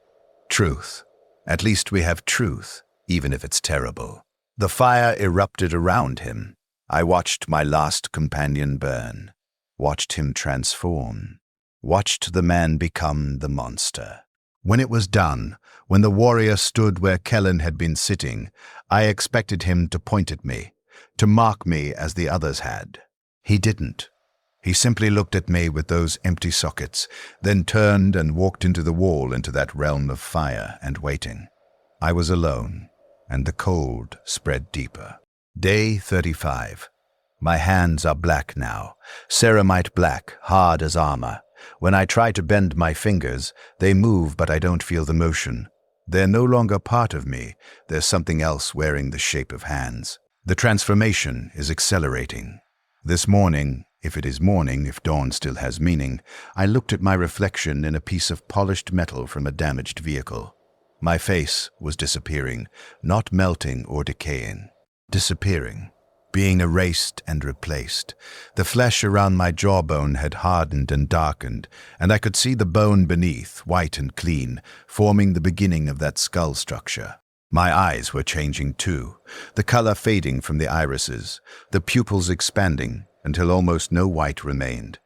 "Truth. At least we have truth, even if it's terrible." The fire erupted around him. I watched my last companion burn, watched him transform, watched the man become the monster. When it was done, when the warrior stood where Kellen had been sitting, I expected him to point at me, to mark me as the others had. He didn't. He simply looked at me with those empty sockets, then turned and walked into the wall, into that realm of fire and waiting. I was alone, and the cold spread deeper. Day 35. My hands are black now, ceramite black, hard as armor. When I try to bend my fingers, they move, but I don't feel the motion. They're no longer part of me. There's something else wearing the shape of hands. The transformation is accelerating. This morning, if it is morning, if dawn still has meaning, I looked at my reflection in a piece of polished metal from a damaged vehicle. My face was disappearing, not melting or decaying. Disappearing. Being erased and replaced. The flesh around my jawbone had hardened and darkened, and I could see the bone beneath, white and clean, forming the beginning of that skull structure. My eyes were changing too, the color fading from the irises, the pupils expanding until almost no white remained.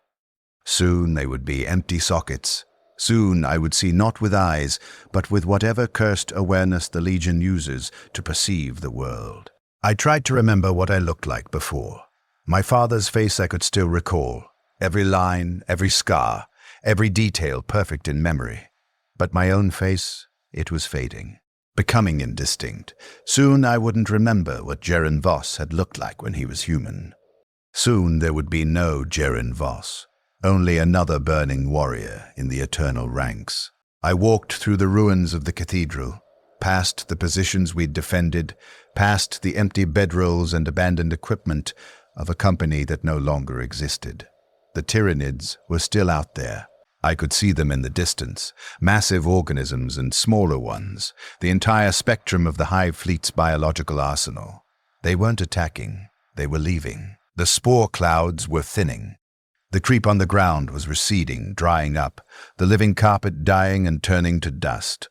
Soon they would be empty sockets, Soon I would see not with eyes, but with whatever cursed awareness the Legion uses to perceive the world. I tried to remember what I looked like before. My father's face I could still recall, every line, every scar, every detail perfect in memory. But my own face, it was fading, becoming indistinct. Soon I wouldn't remember what Jaren Voss had looked like when he was human. Soon there would be no Jaren Voss, only another burning warrior in the eternal ranks. I walked through the ruins of the cathedral, past the positions we'd defended, past the empty bedrolls and abandoned equipment of a company that no longer existed. The Tyranids were still out there. I could see them in the distance, massive organisms and smaller ones, the entire spectrum of the Hive Fleet's biological arsenal. They weren't attacking, they were leaving. The spore clouds were thinning. The creep on the ground was receding, drying up, the living carpet dying and turning to dust.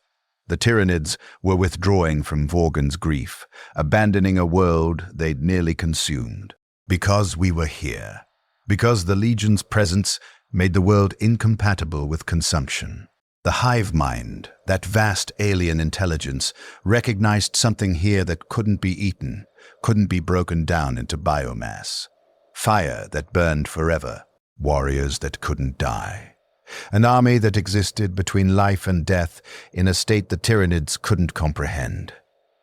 The Tyranids were withdrawing from Vorggan's grief, abandoning a world they'd nearly consumed. Because we were here. Because the Legion's presence made the world incompatible with consumption. The hive mind, that vast alien intelligence, recognized something here that couldn't be eaten, couldn't be broken down into biomass. Fire that burned forever, warriors that couldn't die. An army that existed between life and death in a state the Tyranids couldn't comprehend.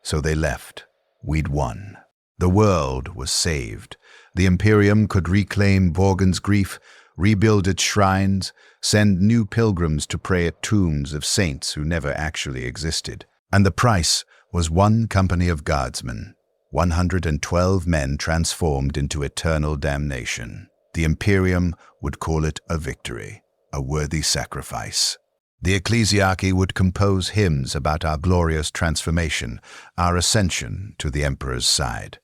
So they left. We'd won. The world was saved. The Imperium could reclaim Vorggan's grief, rebuild its shrines, send new pilgrims to pray at tombs of saints who never actually existed. And the price was one company of guardsmen, 112 men transformed into eternal damnation. The Imperium would call it a victory, a worthy sacrifice. The ecclesiarchy would compose hymns about our glorious transformation, our ascension to the Emperor's side.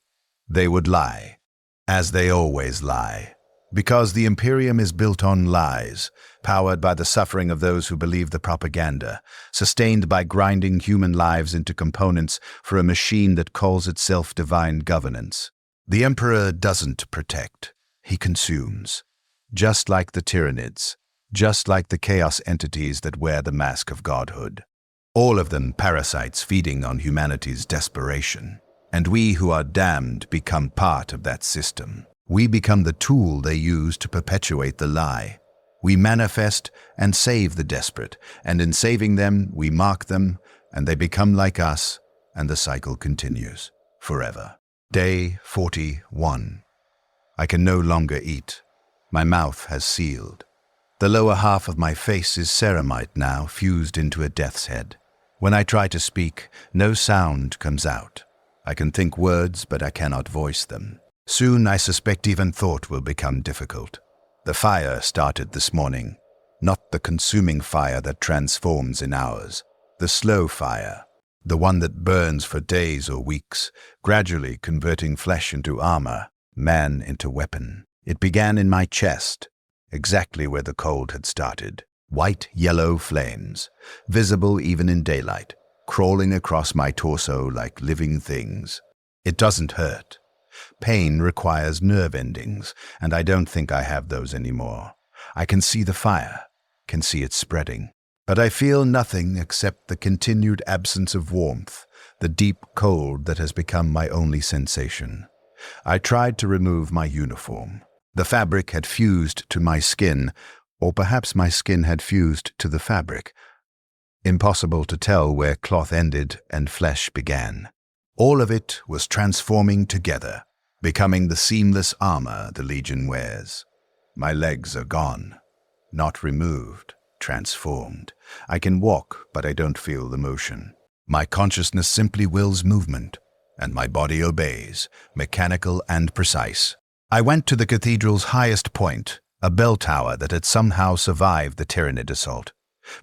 They would lie, as they always lie, because the Imperium is built on lies, powered by the suffering of those who believe the propaganda, sustained by grinding human lives into components for a machine that calls itself divine governance. The Emperor doesn't protect, he consumes, just like the Tyranids, just like the chaos entities that wear the mask of godhood. All of them parasites feeding on humanity's desperation. And we who are damned become part of that system. We become the tool they use to perpetuate the lie. We manifest and save the desperate, and in saving them, we mark them, and they become like us, and the cycle continues forever. Day 41. I can no longer eat. My mouth has sealed. The lower half of my face is ceramite now, fused into a death's head. When I try to speak, no sound comes out. I can think words, but I cannot voice them. Soon, I suspect even thought will become difficult. The fire started this morning, not the consuming fire that transforms in hours. The slow fire, the one that burns for days or weeks, gradually converting flesh into armor, man into weapon. It began in my chest, exactly where the cold had started. White-yellow flames, visible even in daylight, crawling across my torso like living things. It doesn't hurt. Pain requires nerve endings, and I don't think I have those anymore. I can see the fire, can see it spreading. But I feel nothing except the continued absence of warmth, the deep cold that has become my only sensation. I tried to remove my uniform. The fabric had fused to my skin, or perhaps my skin had fused to the fabric. Impossible to tell where cloth ended and flesh began. All of it was transforming together, becoming the seamless armor the Legion wears. My legs are gone, not removed, transformed. I can walk, but I don't feel the motion. My consciousness simply wills movement, and my body obeys, mechanical and precise. I went to the cathedral's highest point, a bell tower that had somehow survived the Tyranid assault.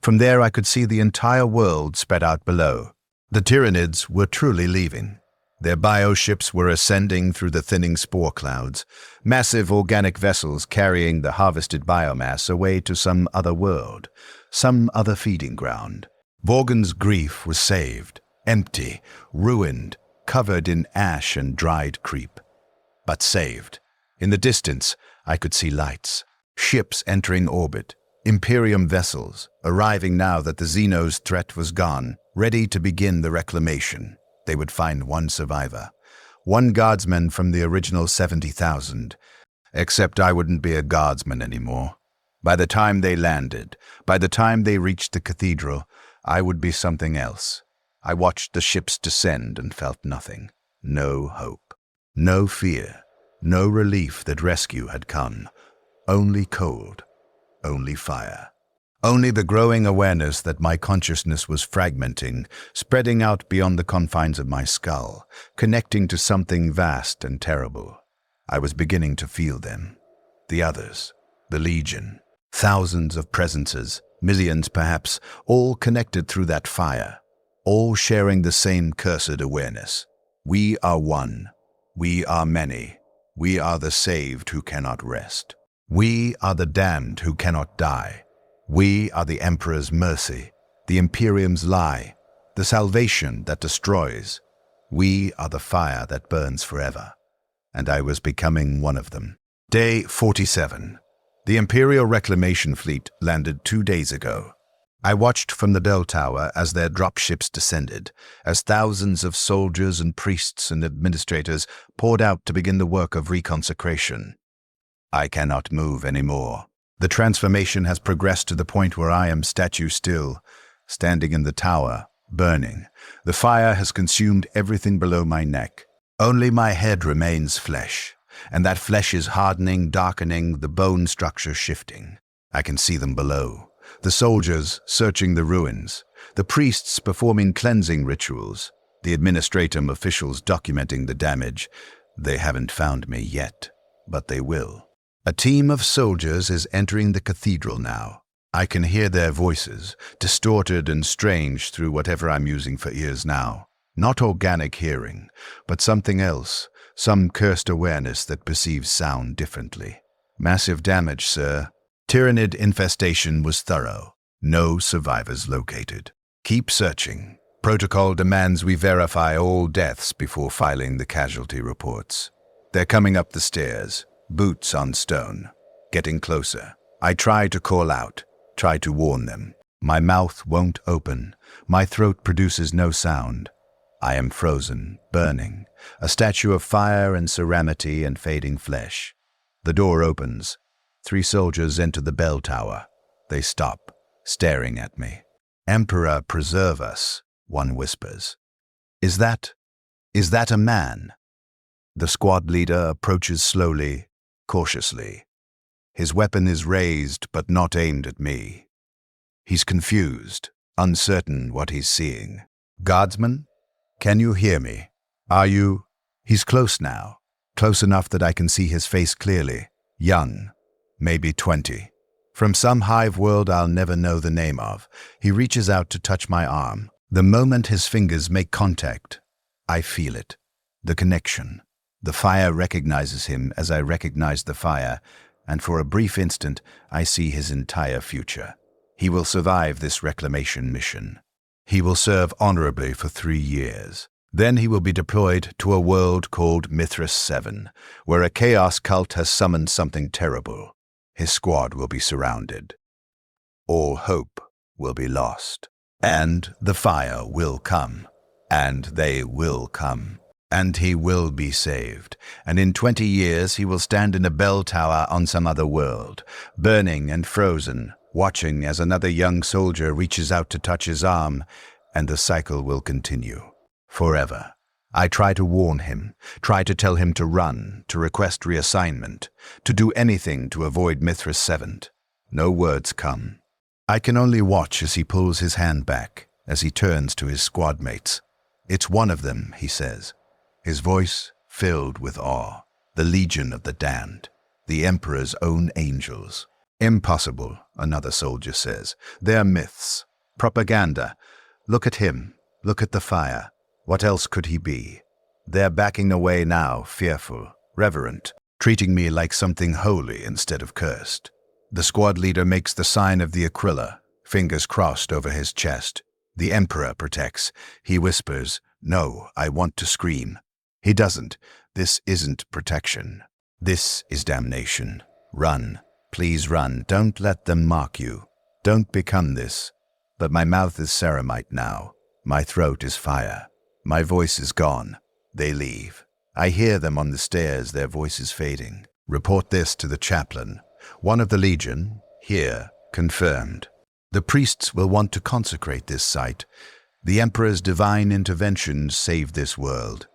From there I could see the entire world spread out below. The Tyranids were truly leaving. Their bioships were ascending through the thinning spore clouds, massive organic vessels carrying the harvested biomass away to some other world, some other feeding ground. Vorggan's grief was saved, empty, ruined, covered in ash and dried creep. But saved. In the distance, I could see lights, ships entering orbit, Imperium vessels, arriving now that the Xenos' threat was gone, ready to begin the reclamation. They would find one survivor. One guardsman from the original 70,000. Except I wouldn't be a guardsman anymore. By the time they landed, by the time they reached the cathedral, I would be something else. I watched the ships descend and felt nothing. No hope. No fear. No relief that rescue had come. Only cold. Only fire. Only the growing awareness that my consciousness was fragmenting, spreading out beyond the confines of my skull, connecting to something vast and terrible. I was beginning to feel them. The others. The Legion. Thousands of presences, millions perhaps, all connected through that fire. All sharing the same cursed awareness. We are one. We are many. We are the saved who cannot rest. We are the damned who cannot die. We are the Emperor's mercy, the Imperium's lie, the salvation that destroys. We are the fire that burns forever. And I was becoming one of them. Day 47. The Imperial Reclamation Fleet landed 2 days ago. I watched from the bell tower as their dropships descended, as thousands of soldiers and priests and administrators poured out to begin the work of reconsecration. I cannot move anymore. The transformation has progressed to the point where I am statue still, standing in the tower, burning. The fire has consumed everything below my neck. Only my head remains flesh, and that flesh is hardening, darkening, the bone structure shifting. I can see them below. The soldiers searching the ruins, the priests performing cleansing rituals, the administratum officials documenting the damage. They haven't found me yet, but they will. A team of soldiers is entering the cathedral now. I can hear their voices, distorted and strange through whatever I'm using for ears now. Not organic hearing, but something else, some cursed awareness that perceives sound differently. Massive damage, sir. Tyrannid infestation was thorough. No survivors located. Keep searching. Protocol demands we verify all deaths before filing the casualty reports. They're coming up the stairs. Boots on stone. Getting closer. I try to call out, try to warn them. My mouth won't open. My throat produces no sound. I am frozen, burning, a statue of fire and ceramity and fading flesh. The door opens. 3 soldiers enter the bell tower. They stop, staring at me. Emperor, preserve us, one whispers. Is that a man? The squad leader approaches slowly, cautiously. His weapon is raised but not aimed at me. He's confused, uncertain what he's seeing. Guardsman, can you hear me? Are you? He's close now, close enough that I can see his face clearly. Young, maybe 20. From some hive world I'll never know the name of. He reaches out to touch my arm. The moment his fingers make contact, I feel it. The connection. The fire recognizes him as I recognize the fire, and for a brief instant I see his entire future. He will survive this reclamation mission. He will serve honorably for 3 years. Then he will be deployed to a world called Mithras 7, where a chaos cult has summoned something terrible. His squad will be surrounded. All hope will be lost. And the fire will come. And they will come. And he will be saved. And in 20 years he will stand in a bell tower on some other world, burning and frozen, watching as another young soldier reaches out to touch his arm, and the cycle will continue. Forever. I try to warn him, try to tell him to run, to request reassignment, to do anything to avoid Mithras 7. No words come. I can only watch as he pulls his hand back, as he turns to his squad mates. It's one of them, he says, his voice filled with awe. The Legion of the Damned, the Emperor's own angels. Impossible, another soldier says. They're myths. Propaganda. Look at him. Look at the fire. What else could he be? They're backing away now, fearful, reverent, treating me like something holy instead of cursed. The squad leader makes the sign of the Aquila, fingers crossed over his chest. The Emperor protects. He whispers, "No, I want to scream." He doesn't. This isn't protection. This is damnation. Run. Please run. Don't let them mark you. Don't become this. But my mouth is ceramite now. My throat is fire. My voice is gone. They leave. I hear them on the stairs, their voices fading. Report this to the chaplain. One of the Legion, here, confirmed. The priests will want to consecrate this site. The Emperor's divine intervention saved this world.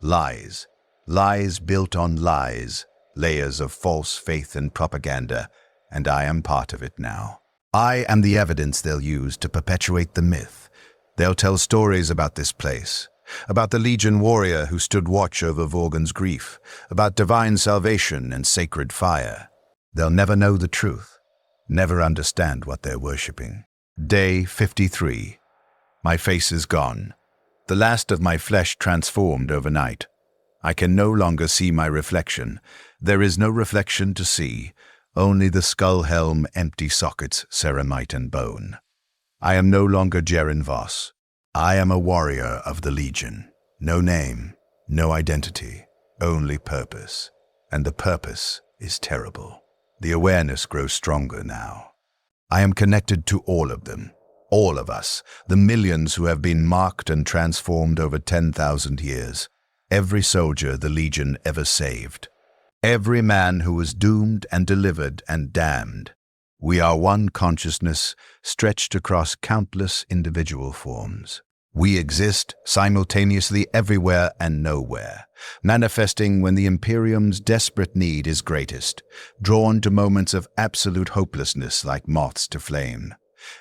Lies. Lies built on lies. Layers of false faith and propaganda. And I am part of it now. I am the evidence they'll use to perpetuate the myth. They'll tell stories about this place. About the Legion warrior who stood watch over Vorggan's grief. About divine salvation and sacred fire. They'll never know the truth. Never understand what they're worshipping. Day 53. My face is gone. The last of my flesh transformed overnight. I can no longer see my reflection. There is no reflection to see, only the skull helm, empty sockets, ceramite and bone. I am no longer Jaren Voss. I am a warrior of the Legion. No name, no identity, only purpose. And the purpose is terrible. The awareness grows stronger now. I am connected to all of them. All of us, the millions who have been marked and transformed over 10,000 years. Every soldier the Legion ever saved. Every man who was doomed and delivered and damned. We are one consciousness stretched across countless individual forms. We exist simultaneously everywhere and nowhere, manifesting when the Imperium's desperate need is greatest, drawn to moments of absolute hopelessness like moths to flame.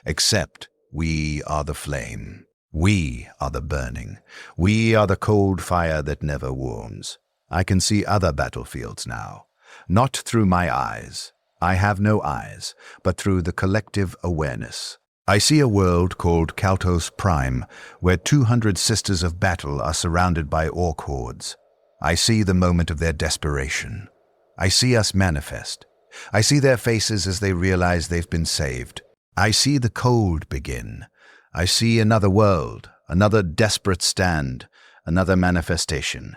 Except we are the flame. We are the burning. We are the cold fire that never warms. I can see other battlefields now, not through my eyes. I have no eyes, but through the collective awareness. I see a world called Kaltos Prime, where 200 sisters of battle are surrounded by orc hordes. I see the moment of their desperation. I see us manifest. I see their faces as they realize they've been saved. I see the cold begin. I see another world, another desperate stand, another manifestation.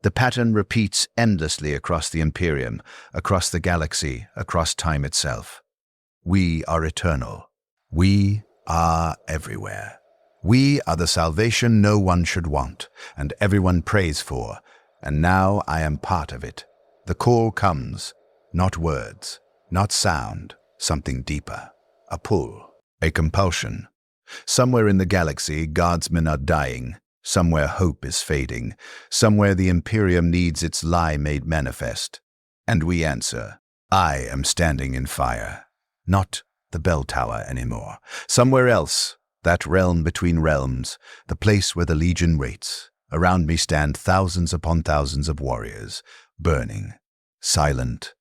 The pattern repeats endlessly across the Imperium, across the galaxy, across time itself. We are eternal. We are everywhere. We are the salvation no one should want, and everyone prays for, and now I am part of it. The call comes, not words, not sound, something deeper. A pull, a compulsion. Somewhere in the galaxy, guardsmen are dying. Somewhere hope is fading. Somewhere the Imperium needs its lie made manifest. And we answer, I am standing in fire. Not the bell tower anymore. Somewhere else, that realm between realms, the place where the Legion waits. Around me stand thousands upon thousands of warriors, burning, silent,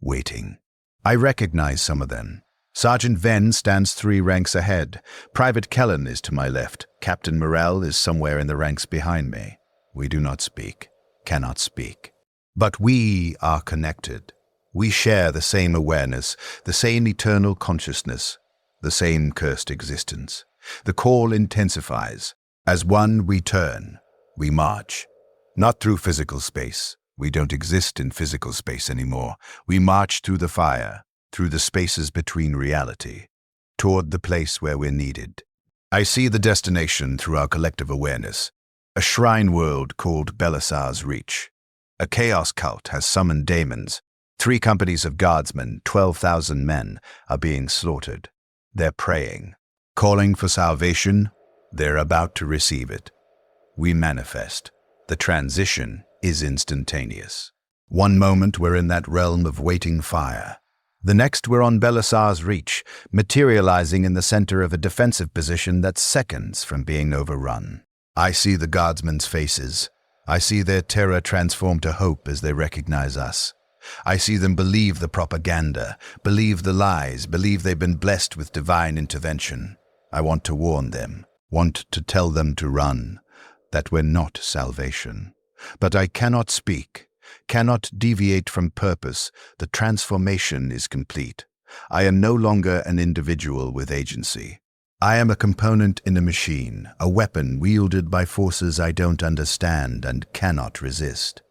waiting. I recognize some of them. Sergeant Venn stands 3 ranks ahead. Private Kellen is to my left. Captain Morel is somewhere in the ranks behind me. We do not speak, cannot speak. But we are connected. We share the same awareness, the same eternal consciousness, the same cursed existence. The call intensifies. As one we turn, we march. Not through physical space. We don't exist in physical space anymore. We march through the fire, through the spaces between reality, toward the place where we're needed. I see the destination through our collective awareness. A shrine world called Belisar's Reach. A chaos cult has summoned daemons. 3 companies of guardsmen, 12,000 men, are being slaughtered. They're praying, calling for salvation. They're about to receive it. We manifest. The transition is instantaneous. One moment we're in that realm of waiting fire. The next we're on Belisar's Reach, materializing in the center of a defensive position that's seconds from being overrun. I see the guardsmen's faces. I see their terror transform to hope as they recognize us. I see them believe the propaganda, believe the lies, believe they've been blessed with divine intervention. I want to warn them, want to tell them to run, that we're not salvation. But I cannot speak, cannot deviate from purpose. The transformation is complete. I am no longer an individual with agency. I am a component in a machine, a weapon wielded by forces I don't understand and cannot resist.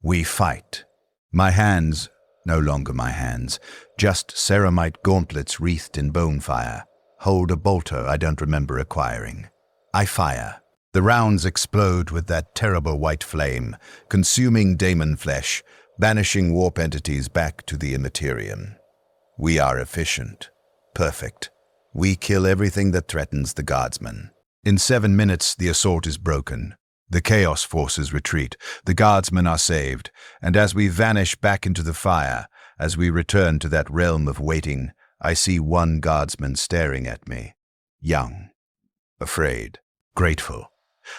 We fight. My hands, No longer my hands, just ceramite gauntlets wreathed in bone fire, hold a bolter I don't remember acquiring. I fire. The rounds explode with that terrible white flame, consuming daemon flesh, banishing warp entities back to the immaterium. We are efficient, perfect. We kill everything that threatens the guardsmen. In 7 minutes, the assault is broken. The chaos forces retreat, the guardsmen are saved, and as we vanish back into the fire, as we return to that realm of waiting, I see one guardsman staring at me. Young, afraid, grateful.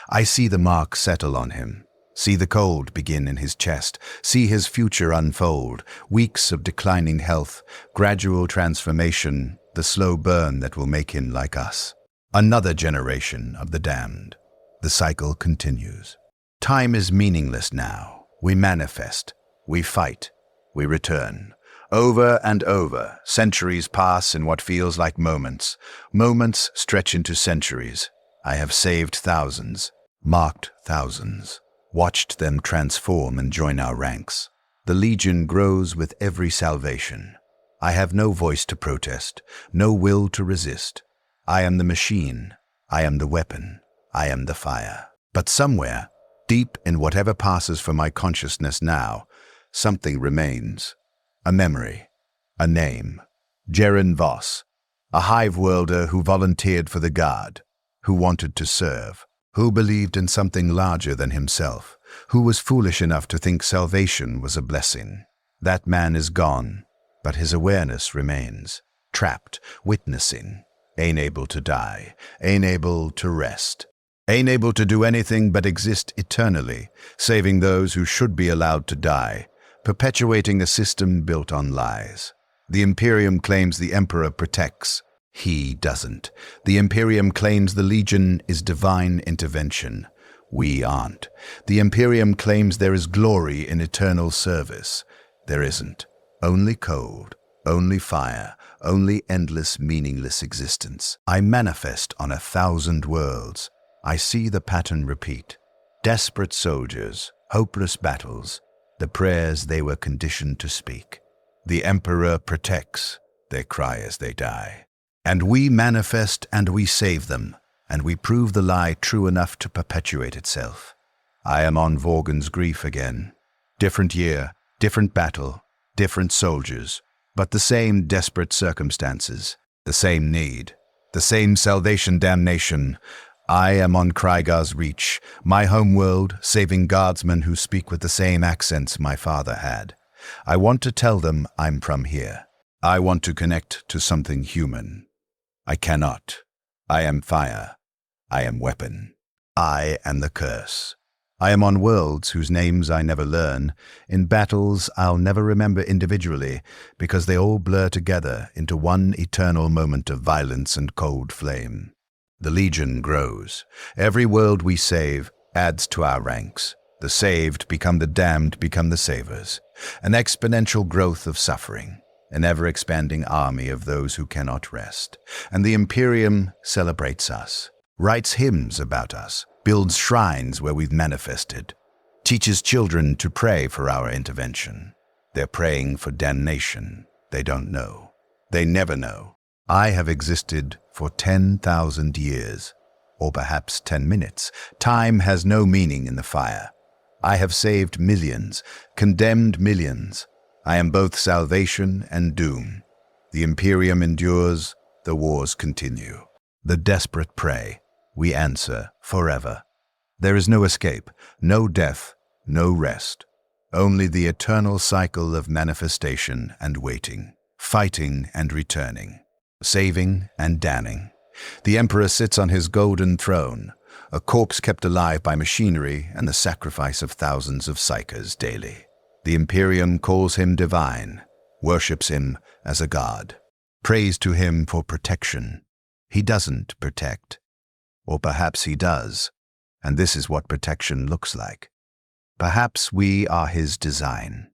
I see the mark settle on him, see the cold begin in his chest, see his future unfold, weeks of declining health, gradual transformation, the slow burn that will make him like us. Another generation of the damned. The cycle continues. Time is meaningless now. We manifest, we fight, we return. Over and over, centuries pass in what feels like moments. Moments stretch into centuries. I have saved thousands, marked thousands, watched them transform and join our ranks. The Legion grows with every salvation. I have no voice to protest, no will to resist. I am the machine, I am the weapon. I am the fire. But somewhere, deep in whatever passes for my consciousness now, something remains. A memory, a name. Jaren Voss, a hive-worlder who volunteered for the Guard, who wanted to serve, who believed in something larger than himself, who was foolish enough to think salvation was a blessing. That man is gone, but his awareness remains, trapped, witnessing, ain't able to die, ain't able to rest. Ain't able to do anything but exist eternally, saving those who should be allowed to die, perpetuating a system built on lies. The Imperium claims the Emperor protects. He doesn't. The Imperium claims the Legion is divine intervention. We aren't. The Imperium claims there is glory in eternal service. There isn't. Only cold, only fire, only endless, meaningless existence. I manifest on 1,000 worlds. I see the pattern repeat. Desperate soldiers, hopeless battles, the prayers they were conditioned to speak. The Emperor protects, they cry as they die. And we manifest and we save them, and we prove the lie true enough to perpetuate itself. I am on Vorggan's grief again. Different year, different battle, different soldiers, but the same desperate circumstances, the same need, the same salvation damnation. I am on Krygar's reach, my homeworld, saving guardsmen who speak with the same accents my father had. I want to tell them I'm from here. I want to connect to something human. I cannot. I am fire. I am weapon. I am the curse. I am on worlds whose names I never learn, in battles I'll never remember individually, because they all blur together into one eternal moment of violence and cold flame. The Legion grows. Every world we save adds to our ranks. The saved become the damned, become the savers. An exponential growth of suffering. An ever-expanding army of those who cannot rest. And the Imperium celebrates us, writes hymns about us, builds shrines where we've manifested, teaches children to pray for our intervention. They're praying for damnation. They don't know. They never know. I have existed for 10,000 years, or perhaps 10 minutes. Time has no meaning in the fire. I have saved millions, condemned millions. I am both salvation and doom. The Imperium endures, the wars continue. The desperate pray. We answer forever. There is no escape, no death, no rest. Only the eternal cycle of manifestation and waiting, fighting and returning, saving and damning. The Emperor sits on his golden throne, a corpse kept alive by machinery and the sacrifice of thousands of psychers daily. The Imperium calls him divine, worships him as a god, prays to him for protection. He doesn't protect. Or perhaps he does, and this is what protection looks like. Perhaps we are his design,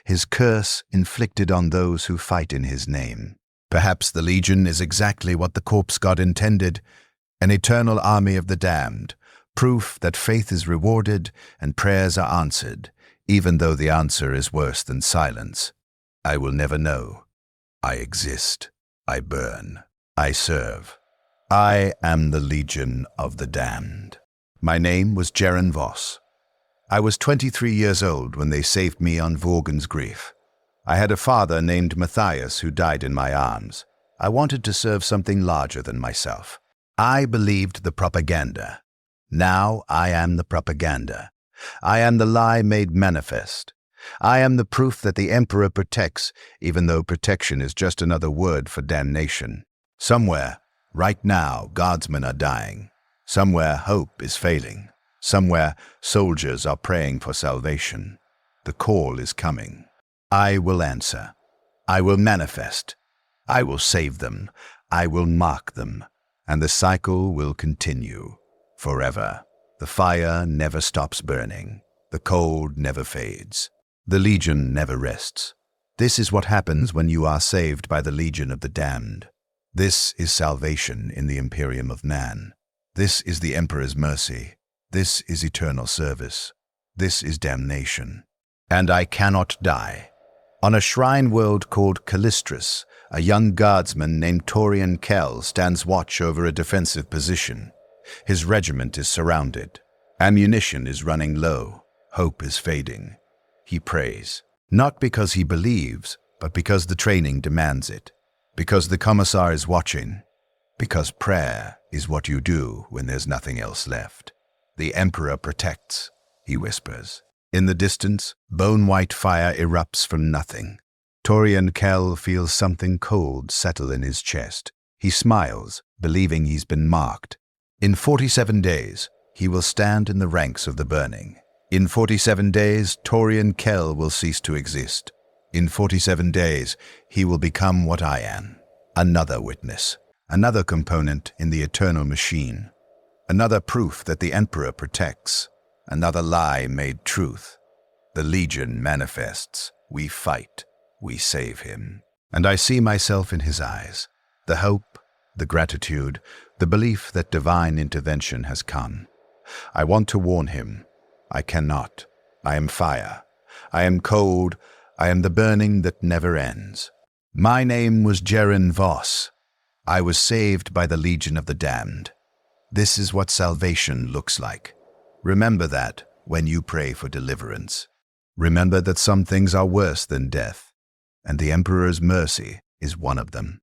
his curse inflicted on those who fight in his name. Perhaps the Legion is exactly what the corpse god intended, an eternal army of the damned, proof that faith is rewarded and prayers are answered, even though the answer is worse than silence. I will never know. I exist. I burn. I serve. I am the Legion of the Damned. My name was Jaren Voss. I was 23 years old when they saved me on Vorggan's grief. I had a father named Matthias who died in my arms. I wanted to serve something larger than myself. I believed the propaganda. Now I am the propaganda. I am the lie made manifest. I am the proof that the Emperor protects, even though protection is just another word for damnation. Somewhere, right now, guardsmen are dying. Somewhere, hope is failing. Somewhere, soldiers are praying for salvation. The call is coming. I will answer. I will manifest. I will save them. I will mark them. And the cycle will continue forever. The fire never stops burning. The cold never fades. The Legion never rests. This is what happens when you are saved by the Legion of the Damned. This is salvation in the Imperium of Man. This is the Emperor's mercy. This is eternal service. This is damnation. And I cannot die. On a shrine world called Callistris, a young guardsman named Torian Kell stands watch over a defensive position. His regiment is surrounded. Ammunition is running low. Hope is fading. He prays, not because he believes, but because the training demands it, because the commissar is watching, because prayer is what you do when there's nothing else left. The Emperor protects, he whispers. In the distance, bone-white fire erupts from nothing. Torian Kell feels something cold settle in his chest. He smiles, believing he's been marked. In 47 days, he will stand in the ranks of the burning. In 47 days, Torian Kell will cease to exist. In 47 days, he will become what I am. Another witness, another component in the eternal machine, another proof that the Emperor protects, another lie made truth. The Legion manifests. We fight. We save him. And I see myself in his eyes, the hope, the gratitude, the belief that divine intervention has come. I want to warn him. I cannot. I am fire. I am cold. I am the burning that never ends. My name was Jaren Voss. I was saved by the Legion of the Damned. This is what salvation looks like. Remember that when you pray for deliverance. Remember that some things are worse than death, and the Emperor's mercy is one of them.